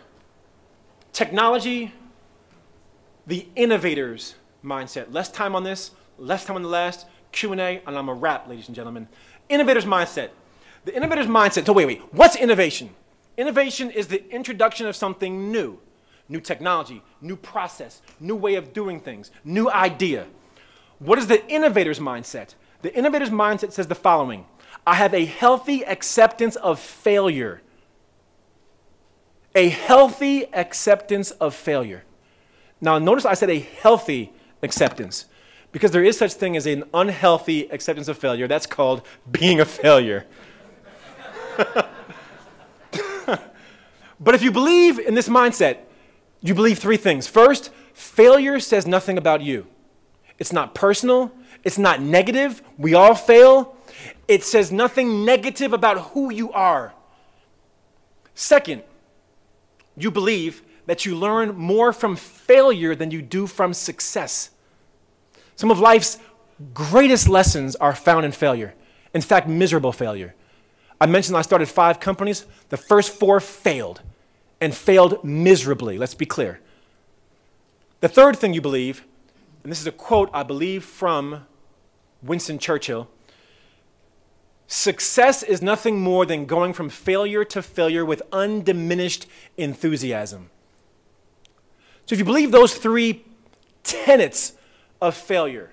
technology, the innovator's mindset. Less time on this, less time on the last, Q&A, and I'm a wrap, ladies and gentlemen. Innovator's mindset. The innovator's mindset, so wait, what's innovation? Innovation is the introduction of something new. New technology, new process, new way of doing things, new idea. What is the innovator's mindset? The innovator's mindset says the following: I have a healthy acceptance of failure. A healthy acceptance of failure. Now notice I said a healthy acceptance, because there is such thing as an unhealthy acceptance of failure. That's called being a failure. But if you believe in this mindset, you believe three things. First, failure says nothing about you. It's not personal. It's not negative. We all fail. It says nothing negative about who you are. Second, you believe that you learn more from failure than you do from success. Some of life's greatest lessons are found in failure. In fact, miserable failure. I mentioned I started 5 companies. The first 4 failed, and failed miserably. Let's be clear. The third thing you believe, and this is a quote I believe from Winston Churchill: success is nothing more than going from failure to failure with undiminished enthusiasm. So if you believe those 3 tenets of failure,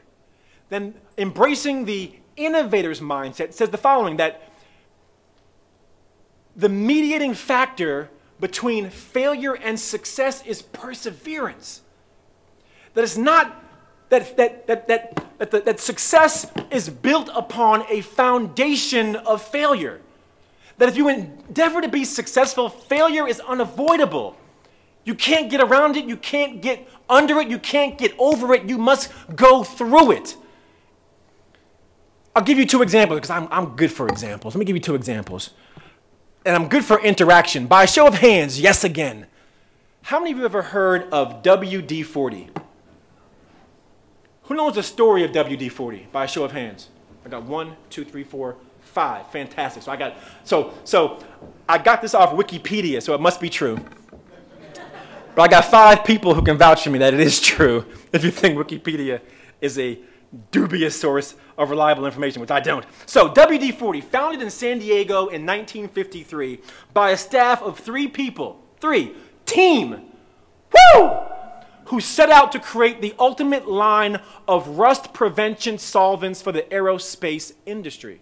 then embracing the innovator's mindset says the following: that the mediating factor between failure and success is perseverance. That it's not that success is built upon a foundation of failure. That if you endeavor to be successful, failure is unavoidable. You can't get around it, you can't get under it, you can't get over it, you must go through it. I'll give you 2 examples, because I'm good for examples. Let me give you 2 examples. And I'm good for interaction. By a show of hands, yes again. How many of you have ever heard of WD-40? Who knows the story of WD-40? By a show of hands. I got 1, 2, 3, 4, 5. Fantastic. So I got this off Wikipedia, so it must be true. But I got 5 people who can vouch for me that it is true, if you think Wikipedia is a dubious source of reliable information, which I don't. So WD-40, founded in San Diego in 1953 by a staff of 3 people, team, who set out to create the ultimate line of rust prevention solvents for the aerospace industry.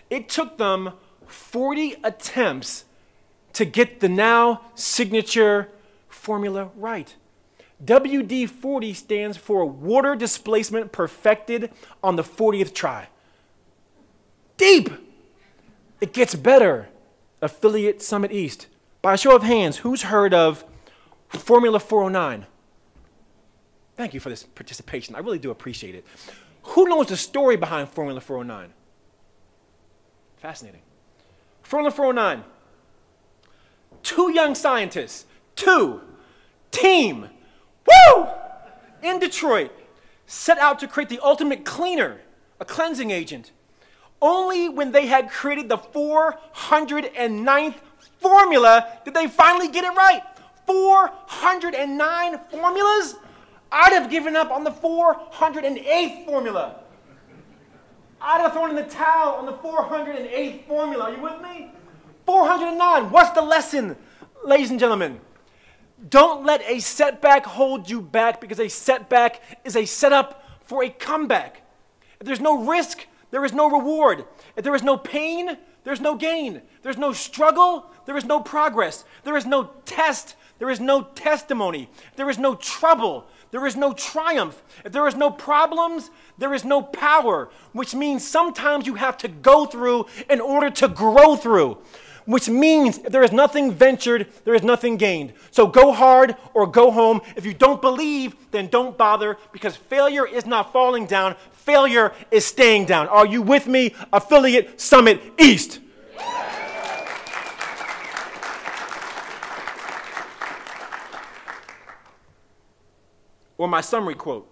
It took them 40 attempts to get the now signature formula right. WD-40 stands for water displacement perfected on the 40th try. Deep! It gets better. Affiliate Summit East. By a show of hands, who's heard of Formula 409? Thank you for this participation. I really do appreciate it. Who knows the story behind Formula 409? Fascinating. Formula 409. 2 young scientists, team, in Detroit, set out to create the ultimate cleaner, a cleansing agent. Only when they had created the 409th formula did they finally get it right. 409 formulas? I'd have given up on the 408th formula. I'd have thrown in the towel on the 408th formula. Are you with me? 409. What's the lesson, ladies and gentlemen? Don't let a setback hold you back, because a setback is a setup for a comeback. If there's no risk, there is no reward. If there is no pain, there's no gain. There's no struggle, there is no progress. There is no test, there is no testimony. If there is no trouble, there is no triumph. If there is no problems, there is no power, which means sometimes you have to go through in order to grow through. which means if there is nothing ventured, there is nothing gained. So go hard or go home. If you don't believe, then don't bother, because failure is not falling down. Failure is staying down. Are you with me? Affiliate Summit East. Or my summary quote: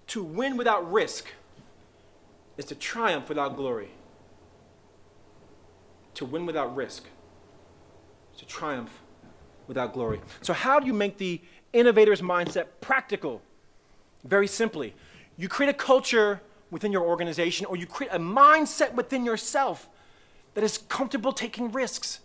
to win without risk is to triumph without glory. To win without risk is to triumph without glory. So how do you make the innovator's mindset practical? Very simply, you create a culture within your organization, or you create a mindset within yourself that is comfortable taking risks.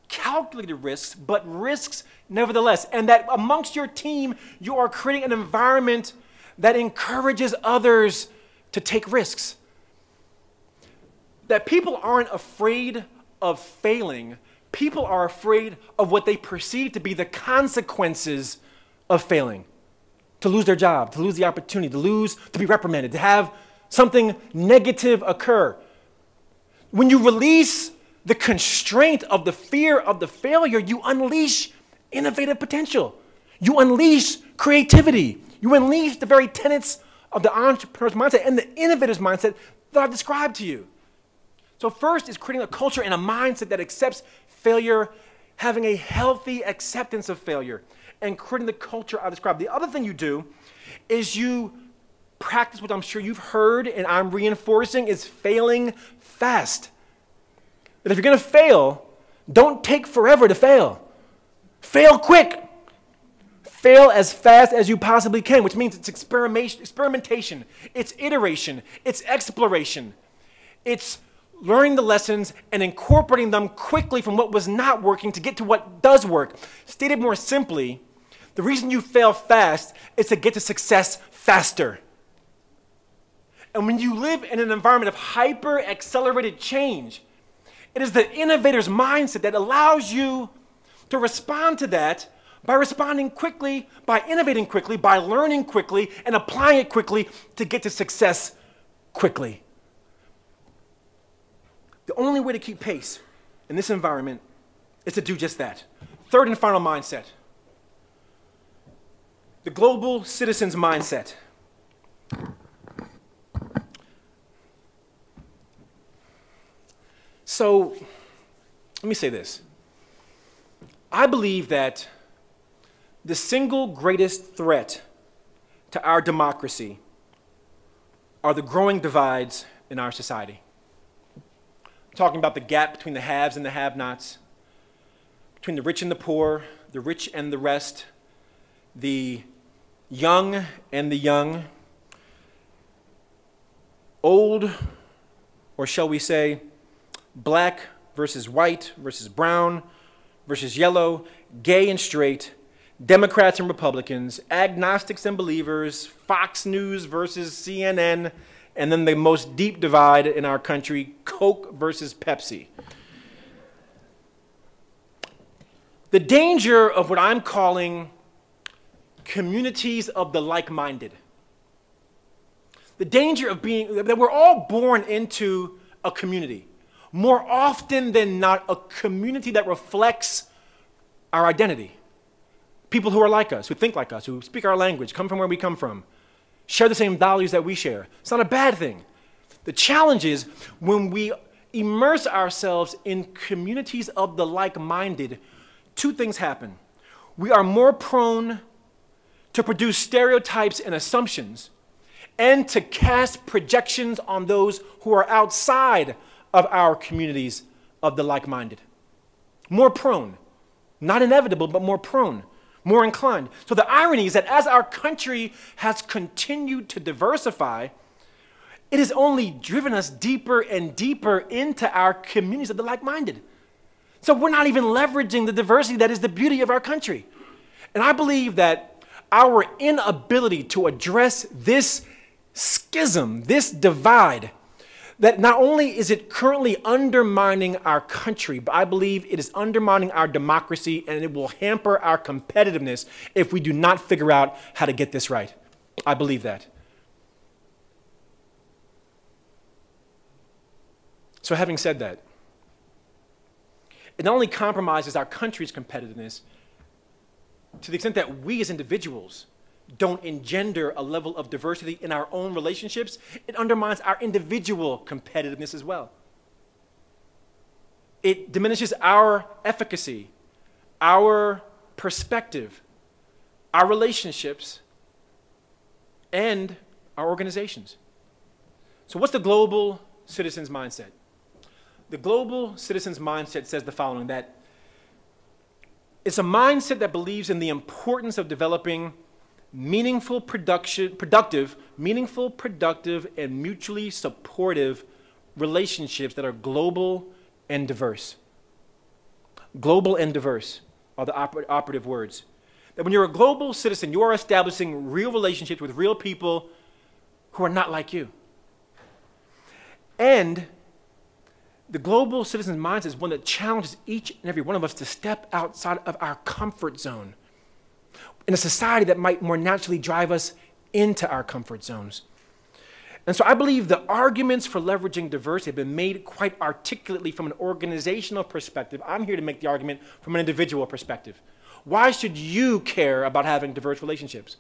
Calculated risks, but risks nevertheless. And that amongst your team, you are creating an environment that encourages others to take risks. That people aren't afraid of failing. People are afraid of what they perceive to be the consequences of failing. To lose their job, to lose the opportunity, to be reprimanded, to have something negative occur. When you release the constraint of the fear of the failure, you unleash innovative potential. You unleash creativity. You unleash the very tenets of the entrepreneur's mindset and the innovator's mindset that I've described to you. So first is creating a culture and a mindset that accepts failure, having a healthy acceptance of failure, and creating the culture I described. The other thing you do is you practice what I'm sure you've heard and I'm reinforcing is failing fast. That if you're going to fail, don't take forever to fail. Fail quick. Fail as fast as you possibly can, which means it's experimentation, it's iteration, it's exploration. It's learning the lessons and incorporating them quickly from what was not working to get to what does work. Stated more simply, the reason you fail fast is to get to success faster. And when you live in an environment of hyper-accelerated change, it is the innovator's mindset that allows you to respond to that by responding quickly, by innovating quickly, by learning quickly, and applying it quickly to get to success quickly. The only way to keep pace in this environment is to do just that. Third and final mindset: the global citizen's mindset. So, let me say this. I believe that the single greatest threat to our democracy are the growing divides in our society. I'm talking about the gap between the haves and the have-nots, between the rich and the poor, the rich and the rest, the young and the young, old, or shall we say, black versus white versus brown versus yellow, gay and straight, Democrats and Republicans, agnostics and believers, Fox News versus CNN, and then the most deep divide in our country, Coke versus Pepsi. The danger of what I'm calling communities of the like-minded. The danger of being, that we're all born into a community. More often than not, a community that reflects our identity. People who are like us, who think like us, who speak our language, come from where we come from, share the same values that we share. It's not a bad thing. The challenge is when we immerse ourselves in communities of the like-minded, two things happen. We are more prone to produce stereotypes and assumptions, and to cast projections on those who are outside of our communities of the like-minded. More prone. Not inevitable, but more prone, more inclined. So the irony is that as our country has continued to diversify, it has only driven us deeper and deeper into our communities of the like-minded. So we're not even leveraging the diversity that is the beauty of our country. And I believe that our inability to address this schism, this divide, that not only is it currently undermining our country, but I believe it is undermining our democracy, and it will hamper our competitiveness if we do not figure out how to get this right. I believe that. So having said that, it not only compromises our country's competitiveness to the extent that we as individuals don't engender a level of diversity in our own relationships, it undermines our individual competitiveness as well. It diminishes our efficacy, our perspective, our relationships, and our organizations. So what's the global citizen's mindset? The global citizen's mindset says the following, that it's a mindset that believes in the importance of developing meaningful, productive, and mutually supportive relationships that are global and diverse. Global and diverse are the operative words. That when you're a global citizen, you are establishing real relationships with real people who are not like you. And the global citizen's mindset is one that challenges each and every one of us to step outside of our comfort zone in a society that might more naturally drive us into our comfort zones. And so I believe the arguments for leveraging diversity have been made quite articulately from an organizational perspective. I'm here to make the argument from an individual perspective. Why should you care about having diverse relationships?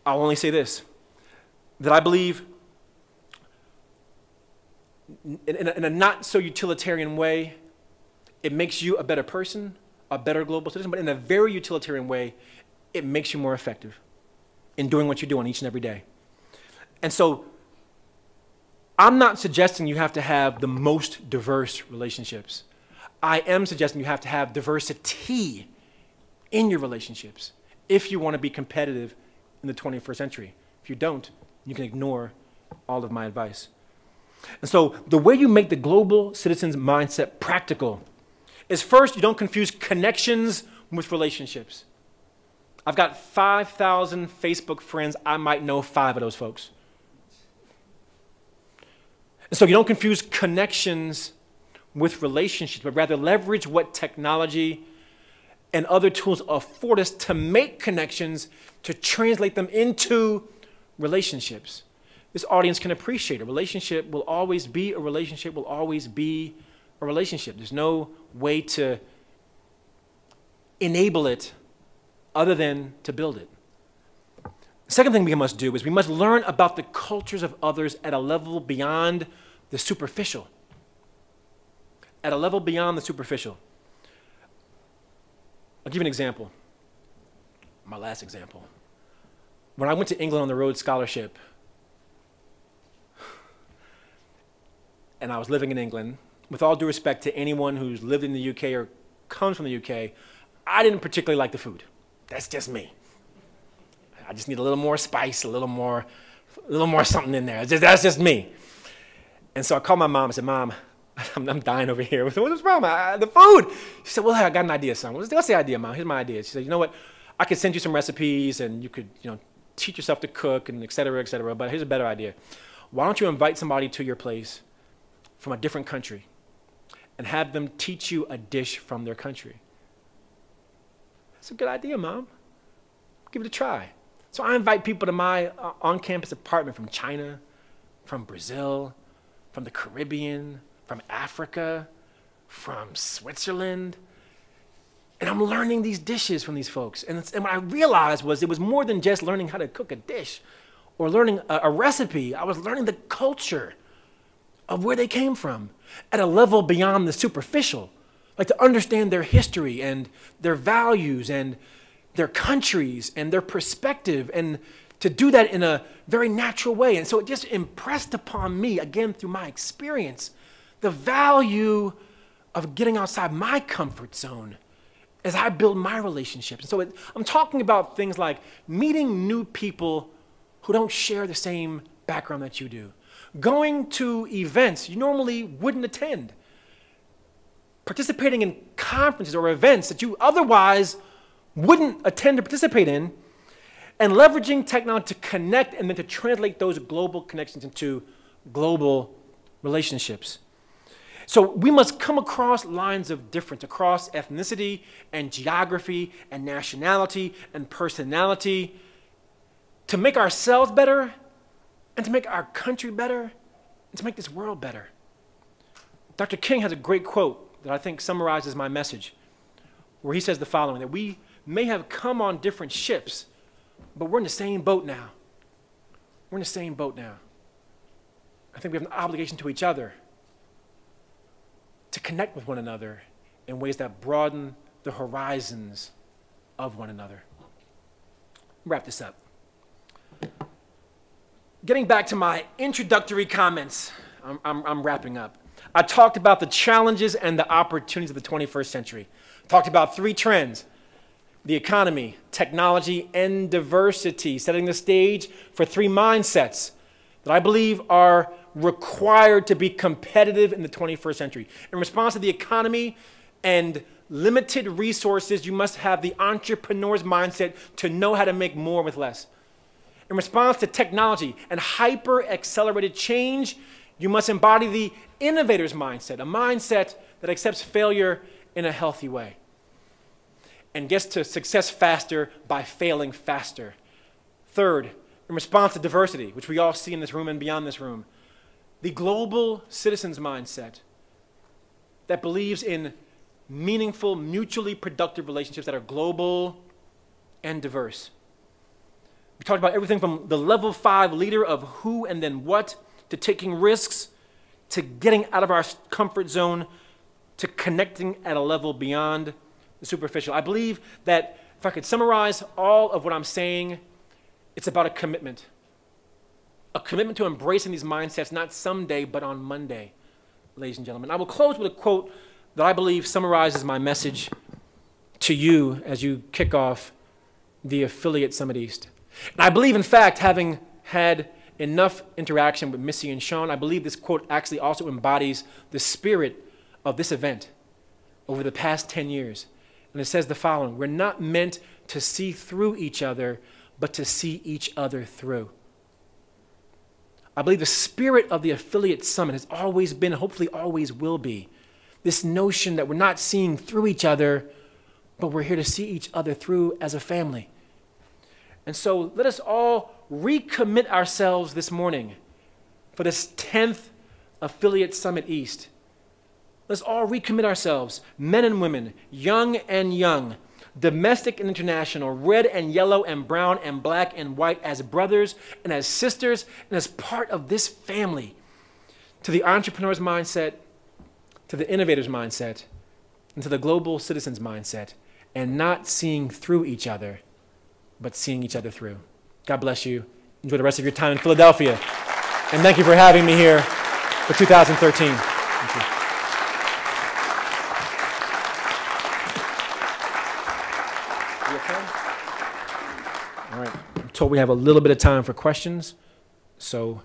I'll only say this, that I believe in a not so utilitarian way, it makes you a better person, a better global citizen, but in a very utilitarian way, it makes you more effective in doing what you're doing each and every day. And so I'm not suggesting you have to have the most diverse relationships. I am suggesting you have to have diversity in your relationships if you want to be competitive in the 21st century. If you don't, you can ignore all of my advice. And so the way you make the global citizen's mindset practical is, first, you don't confuse connections with relationships. I've got 5,000 Facebook friends. I might know 5 of those folks. And so you don't confuse connections with relationships, but rather leverage what technology and other tools afford us to make connections, to translate them into relationships. This audience can appreciate a relationship will always be a relationship, will always be a relationship. There's no way to enable it other than to build it. The second thing we must do is we must learn about the cultures of others at a level beyond the superficial. At a level beyond the superficial. I'll give you an example. My last example. When I went to England on the Rhodes Scholarship, and I was living in England, with all due respect to anyone who's lived in the UK or comes from the UK, I didn't particularly like the food. That's just me. I just need a little more spice, a little more something in there. That's just me. And so I called my mom. I said, Mom, I'm dying over here. What's wrong? The food. She said, well, I got an idea, son. What's the idea, Mom? Here's my idea. She said, you know what? I could send you some recipes, and you could, teach yourself to cook, and et cetera, but here's a better idea. Why don't you invite somebody to your place from a different country and have them teach you a dish from their country? That's a good idea, Mom. Give it a try. So I invite people to my on-campus apartment from China, from Brazil, from the Caribbean, from Africa, from Switzerland. And I'm learning these dishes from these folks. And what I realized was it was more than just learning how to cook a dish or learning a recipe. I was learning the culture of where they came from at a level beyond the superficial. Like to understand their history and their values and their countries and their perspective, and to do that in a very natural way. And so it just impressed upon me, again, through my experience, the value of getting outside my comfort zone as I build my relationships. And so I'm talking about things like meeting new people who don't share the same background that you do, going to events you normally wouldn't attend, participating in conferences or events that you otherwise wouldn't attend or participate in, and leveraging technology to connect and then to translate those global connections into global relationships. So we must come across lines of difference, across ethnicity and geography and nationality and personality, to make ourselves better and to make our country better to make this world better. Dr. King has a great quote that I think summarizes my message, where he says the following, that we may have come on different ships, but we're in the same boat now. We're in the same boat now. I think we have an obligation to each other to connect with one another in ways that broaden the horizons of one another. Wrap this up. Getting back to my introductory comments, I'm wrapping up. I talked about the challenges and the opportunities of the 21st century. Talked about 3 trends: the economy, technology, and diversity, setting the stage for 3 mindsets that I believe are required to be competitive in the 21st century. In response to the economy and limited resources, you must have the entrepreneur's mindset to know how to make more with less. In response to technology and hyper-accelerated change, you must embody the innovator's mindset, a mindset that accepts failure in a healthy way and gets to success faster by failing faster. Third, in response to diversity, which we all see in this room and beyond this room, the global citizen's mindset that believes in meaningful, mutually productive relationships that are global and diverse. We talked about everything from the level 5 leader of who and then what, to taking risks, to getting out of our comfort zone, to connecting at a level beyond the superficial. I believe that if I could summarize all of what I'm saying, it's about a commitment to embracing these mindsets, not someday, but on Monday, ladies and gentlemen. I will close with a quote that I believe summarizes my message to you as you kick off the Affiliate Summit East. And I believe, in fact, having had enough interaction with Missy and Sean, I believe this quote actually also embodies the spirit of this event over the past 10 years. And it says the following: we're not meant to see through each other, but to see each other through. I believe the spirit of the Affiliate Summit has always been, hopefully always will be, this notion that we're not seeing through each other, but we're here to see each other through as a family. And so let us all recommit ourselves this morning for this 10th Affiliate Summit East. Let's all recommit ourselves, men and women, young and young, domestic and international, red and yellow and brown and black and white, as brothers and as sisters and as part of this family, to the entrepreneur's mindset, to the innovator's mindset, and to the global citizen's mindset, and not seeing through each other, but seeing each other through. God bless you. Enjoy the rest of your time in Philadelphia. And thank you for having me here for 2013. Thank you. You okay? All right. I'm told we have a little bit of time for questions. So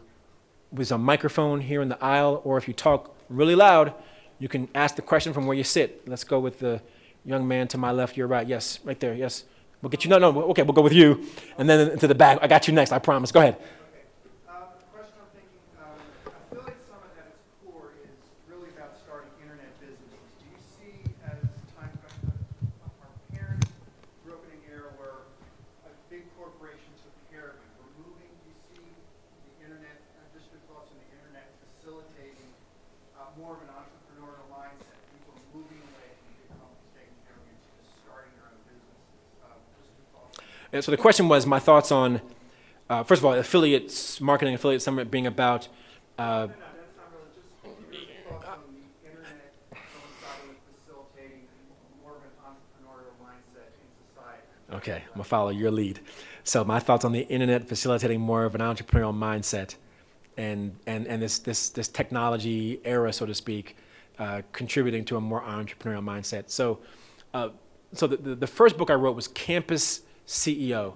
there's a microphone here in the aisle, or if you talk really loud, you can ask the question from where you sit. Let's go with the young man to my left, your right. Yes, right there, yes. We'll get you, no, okay, we'll go with you. And then to the back, I got you next, I promise. Go ahead. Okay. The question I'm thinking, Affiliate Summit at its core is really about starting internet businesses. Do you see, as time goes on, our parents grew up in an era where big corporations took care of it? Do you see the internet, just your thoughts on the internet, facilitating more of an entrepreneurial mindset, people moving away from big companies taking care of you to just starting their own businesses? Just your thoughts. And so the question was my thoughts on, first of all, affiliates, marketing affiliate summit being about. No, that's not really. Just your thoughts on the internet coinciding with facilitating more of an entrepreneurial mindset in society. Okay, I'm gonna follow your lead. So my thoughts on the internet facilitating more of an entrepreneurial mindset, and this technology era, so to speak, contributing to a more entrepreneurial mindset. So, the first book I wrote was Campus CEO.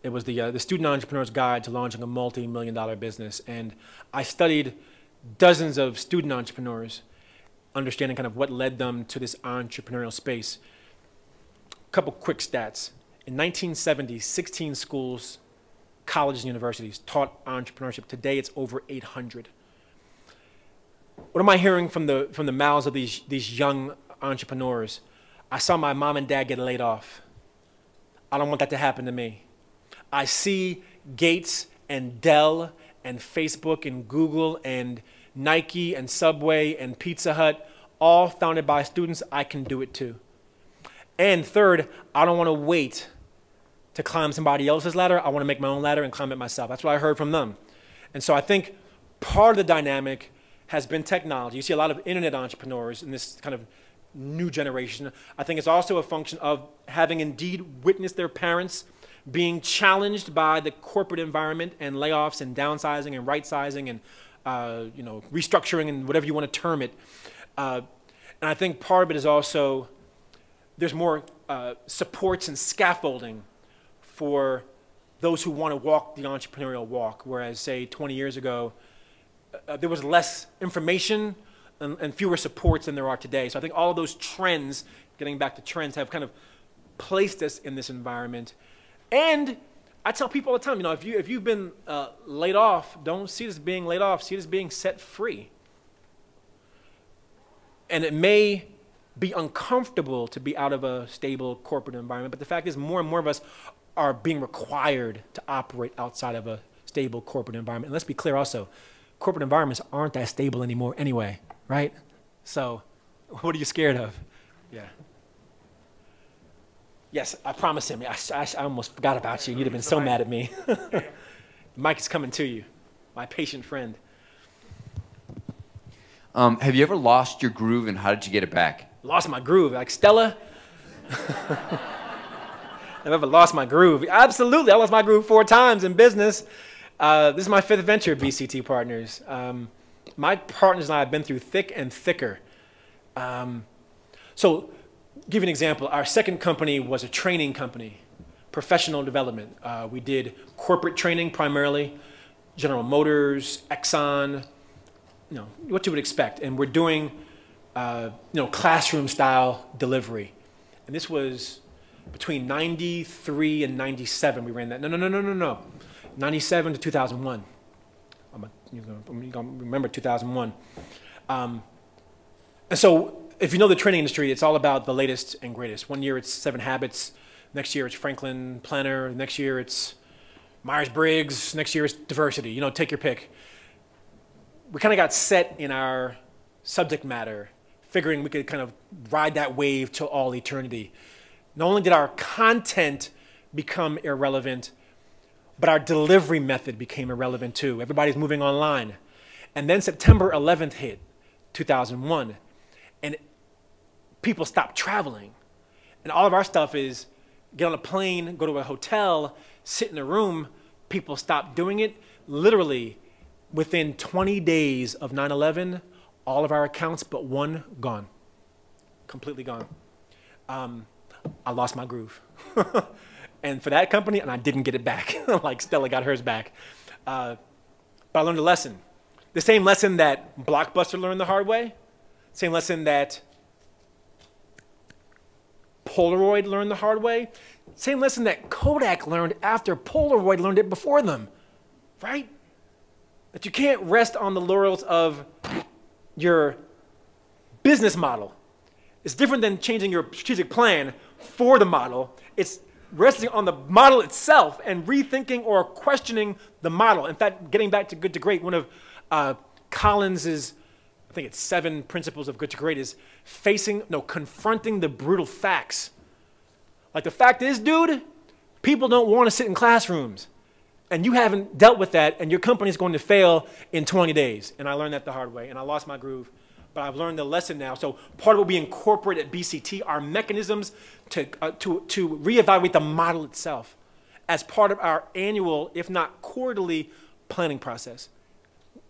It was the Student Entrepreneur's Guide to Launching a Multi-Million-Dollar Business, and I studied dozens of student entrepreneurs, understanding kind of what led them to this entrepreneurial space. A couple quick stats. In 1970, 16 schools, colleges and universities taught entrepreneurship. Today, it's over 800. What am I hearing from the mouths of these young entrepreneurs? I saw my mom and dad get laid off. I don't want that to happen to me. I see Gates and Dell and Facebook and Google and Nike and Subway and Pizza Hut, all founded by students, I can do it too. And third, I don't want to wait to climb somebody else's ladder. I want to make my own ladder and climb it myself. That's what I heard from them. And so I think part of the dynamic has been technology. You see a lot of internet entrepreneurs in this kind of new generation. I think it's also a function of having indeed witnessed their parents being challenged by the corporate environment and layoffs and downsizing and right-sizing and restructuring and whatever you want to term it. And I think part of it is also there's more supports and scaffolding for those who want to walk the entrepreneurial walk, whereas, say, 20 years ago, there was less information and fewer supports than there are today. So I think all of those trends, getting back to trends, have kind of placed us in this environment. And I tell people all the time, if you've been laid off, don't see it as being laid off, see it as being set free. And it may be uncomfortable to be out of a stable corporate environment, but the fact is more and more of us are being required to operate outside of a stable corporate environment. And let's be clear also, corporate environments aren't that stable anymore anyway, right? So what are you scared of? Yeah. Yes, I promised him. I almost forgot about you. You'd have been so mad at me. Mike is coming to you, my patient friend. Have you ever lost your groove, and how did you get it back? Lost my groove, like Stella? I've ever lost my groove. Absolutely, I lost my groove 4 times in business. This is my 5th venture, BCT Partners. My partners and I have been through thick and thicker. So, give you an example. Our second company was a training company, professional development. We did corporate training primarily, General Motors, Exxon, what you would expect. And we're doing, classroom-style delivery. And this was between 93 and 97 we ran that. No. 97 to 2001. You're going to remember 2001. And so if you know the training industry, it's all about the latest and greatest. One year it's 7 Habits. Next year it's Franklin Planner. Next year it's Myers-Briggs. Next year it's diversity. Take your pick. We kind of got set in our subject matter, figuring we could kind of ride that wave till all eternity. Not only did our content become irrelevant, but our delivery method became irrelevant too. Everybody's moving online. And then September 11th hit, 2001, and people stopped traveling. And all of our stuff is get on a plane, go to a hotel, sit in a room. People stopped doing it. Literally, within 20 days of 9/11, all of our accounts but one gone, completely gone. I lost my groove. And for that company, and I didn't get it back, like Stella got hers back. But I learned a lesson. The same lesson that Blockbuster learned the hard way, same lesson that Polaroid learned the hard way, same lesson that Kodak learned after Polaroid learned it before them, right? That you can't rest on the laurels of your business model. It's different than changing your strategic plan for the model. It's resting on the model itself and rethinking or questioning the model. In fact, getting back to Good to Great, one of Collins's, I think it's 7 principles of Good to Great is confronting the brutal facts. Like the fact is, dude, people don't want to sit in classrooms. And you haven't dealt with that, and your company's going to fail in 20 days. And I learned that the hard way, and I lost my groove. But I've learned the lesson now. So part of what we incorporate at BCT are mechanisms to reevaluate the model itself as part of our annual, if not quarterly, planning process.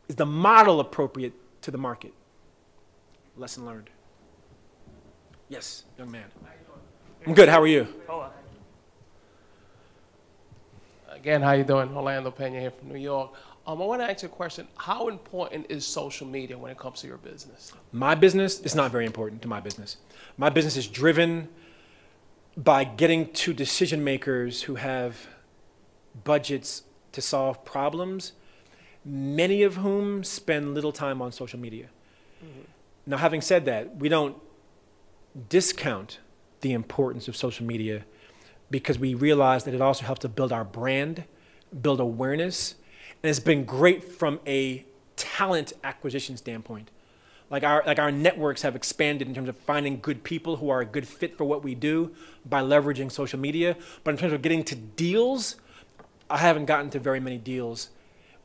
Is the model appropriate to the market? Lesson learned. Yes, young man. I'm good. How are you? Hola. Again, how you doing? Orlando Pena here from New York. I want to ask you a question. How important is social media when it comes to your business? My business is not very important to my business. My business is driven by getting to decision makers who have budgets to solve problems, many of whom spend little time on social media. Mm-hmm. Now, having said that, we don't discount the importance of social media because we realize that it also helps to build our brand, build awareness, And it's been great from a talent acquisition standpoint. Like our networks have expanded in terms of finding good people who are a good fit for what we do by leveraging social media. But in terms of getting to deals, I haven't gotten to very many deals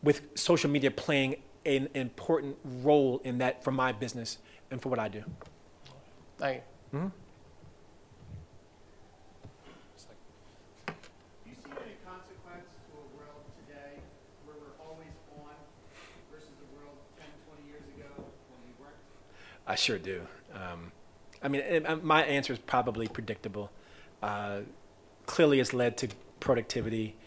with social media playing an important role in that for my business and for what I do. Thank you. Mm-hmm. Do you see any consequence to a world today where we're always on versus the world 10, 20 years ago when we weren't? I sure do. I mean, my answer is probably predictable. Clearly, it's led to productivity.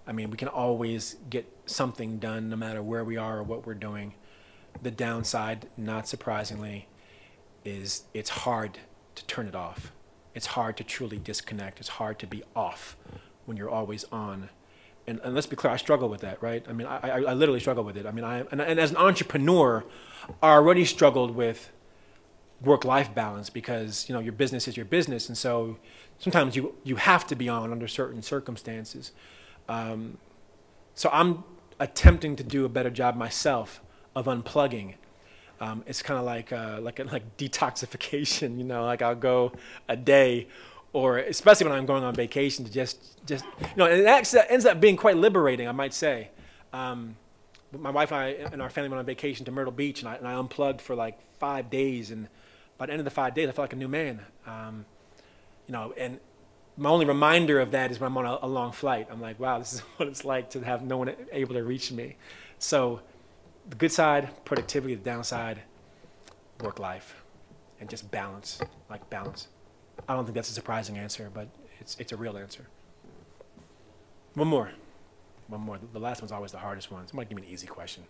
I mean, we can always get something done no matter where we are or what we're doing. The downside, not surprisingly, is it's hard to turn it off. It's hard to truly disconnect. It's hard to be off when you're always on. And let's be clear, I struggle with that, right? I mean, I literally struggle with it. I mean, and as an entrepreneur, I already struggled with work-life balance because, you know, your business is your business. And so sometimes you have to be on under certain circumstances. So I'm attempting to do a better job myself of unplugging. It's kind of like detoxification, you know, like I'll go a day, or especially when I'm going on vacation, to just you know, and it ends up being quite liberating, I might say. My wife and I and our family went on vacation to Myrtle Beach, and I unplugged for like 5 days, and by the end of the 5 days, I felt like a new man. You know, and my only reminder of that is when I'm on a long flight. I'm like, wow, this is what it's like to have no one able to reach me. So the good side, productivity, the downside, work life, and just balance, like balance. I don't think that's a surprising answer, but it's a real answer. One more. The last one's always the hardest one. Somebody give me an easy question.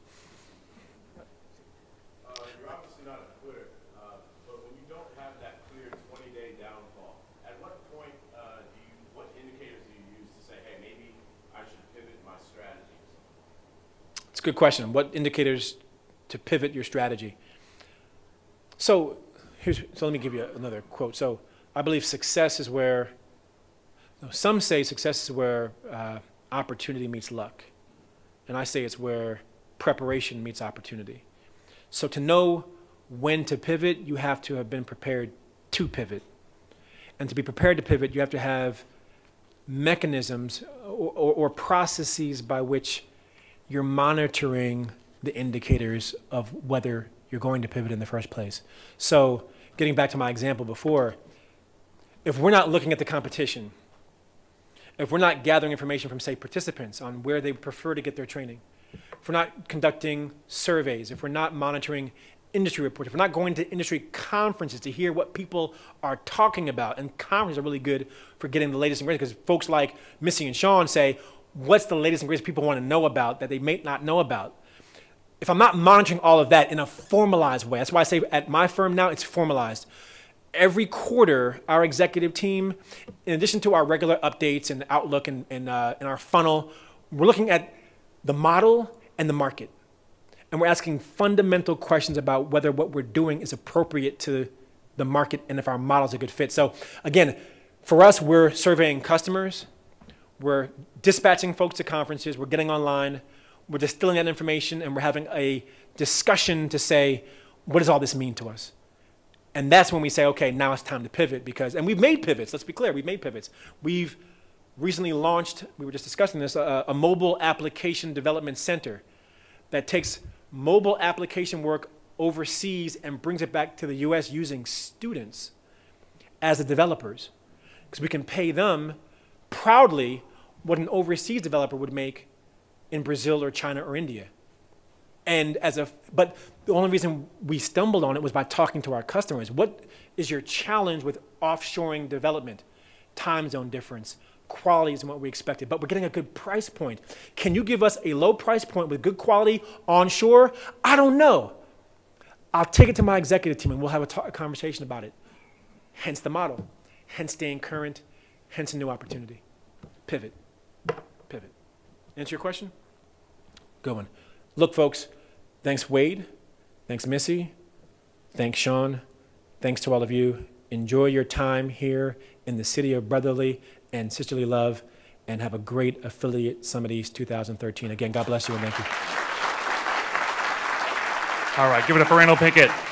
You're obviously not a quitter, but when you don't have that clear 20-day downfall, at what point what indicators do you use to say, hey, maybe I should pivot my strategy? It's a good question. What indicators to pivot your strategy? So let me give you another quote. So I believe success is where, some say success is where opportunity meets luck. And I say it's where preparation meets opportunity. So to know when to pivot, you have to have been prepared to pivot. And to be prepared to pivot, you have to have mechanisms or processes by which you're monitoring the indicators of whether you're going to pivot in the first place. So getting back to my example before, if we're not looking at the competition, if we're not gathering information from, say, participants on where they prefer to get their training, if we're not conducting surveys, if we're not monitoring industry reports, if we're not going to industry conferences to hear what people are talking about, and conferences are really good for getting the latest and greatest, because folks like Missy and Sean say, what's the latest and greatest people want to know about that they may not know about? If I'm not monitoring all of that in a formalized way, that's why I say at my firm now, it's formalized. Every quarter, our executive team, in addition to our regular updates and outlook and our funnel, we're looking at the model and the market. And we're asking fundamental questions about whether what we're doing is appropriate to the market and if our model is a good fit. So again, for us, we're surveying customers, we're dispatching folks to conferences, we're getting online, we're distilling that information, and we're having a discussion to say, what does all this mean to us? And that's when we say, okay, now it's time to pivot, because, and we've made pivots, let's be clear, we've made pivots. We've recently launched, we were just discussing this, a mobile application development center that takes mobile application work overseas and brings it back to the US using students as the developers. Because we can pay them proudly what an overseas developer would make in Brazil or China or India. And but the only reason we stumbled on it was by talking to our customers. What is your challenge with offshoring development? Time zone difference, quality isn't what we expected, but we're getting a good price point. Can you give us a low price point with good quality onshore? I don't know. I'll take it to my executive team and we'll have a conversation about it. Hence the model, hence staying current, hence a new opportunity. Pivot, pivot. Answer your question? Good one. Look, folks, thanks Wade, thanks Missy, thanks Sean, thanks to all of you. Enjoy your time here in the city of brotherly and sisterly love, and have a great Affiliate Summit East 2013. Again, God bless you and thank you. All right, give it up for Randal Pinkett.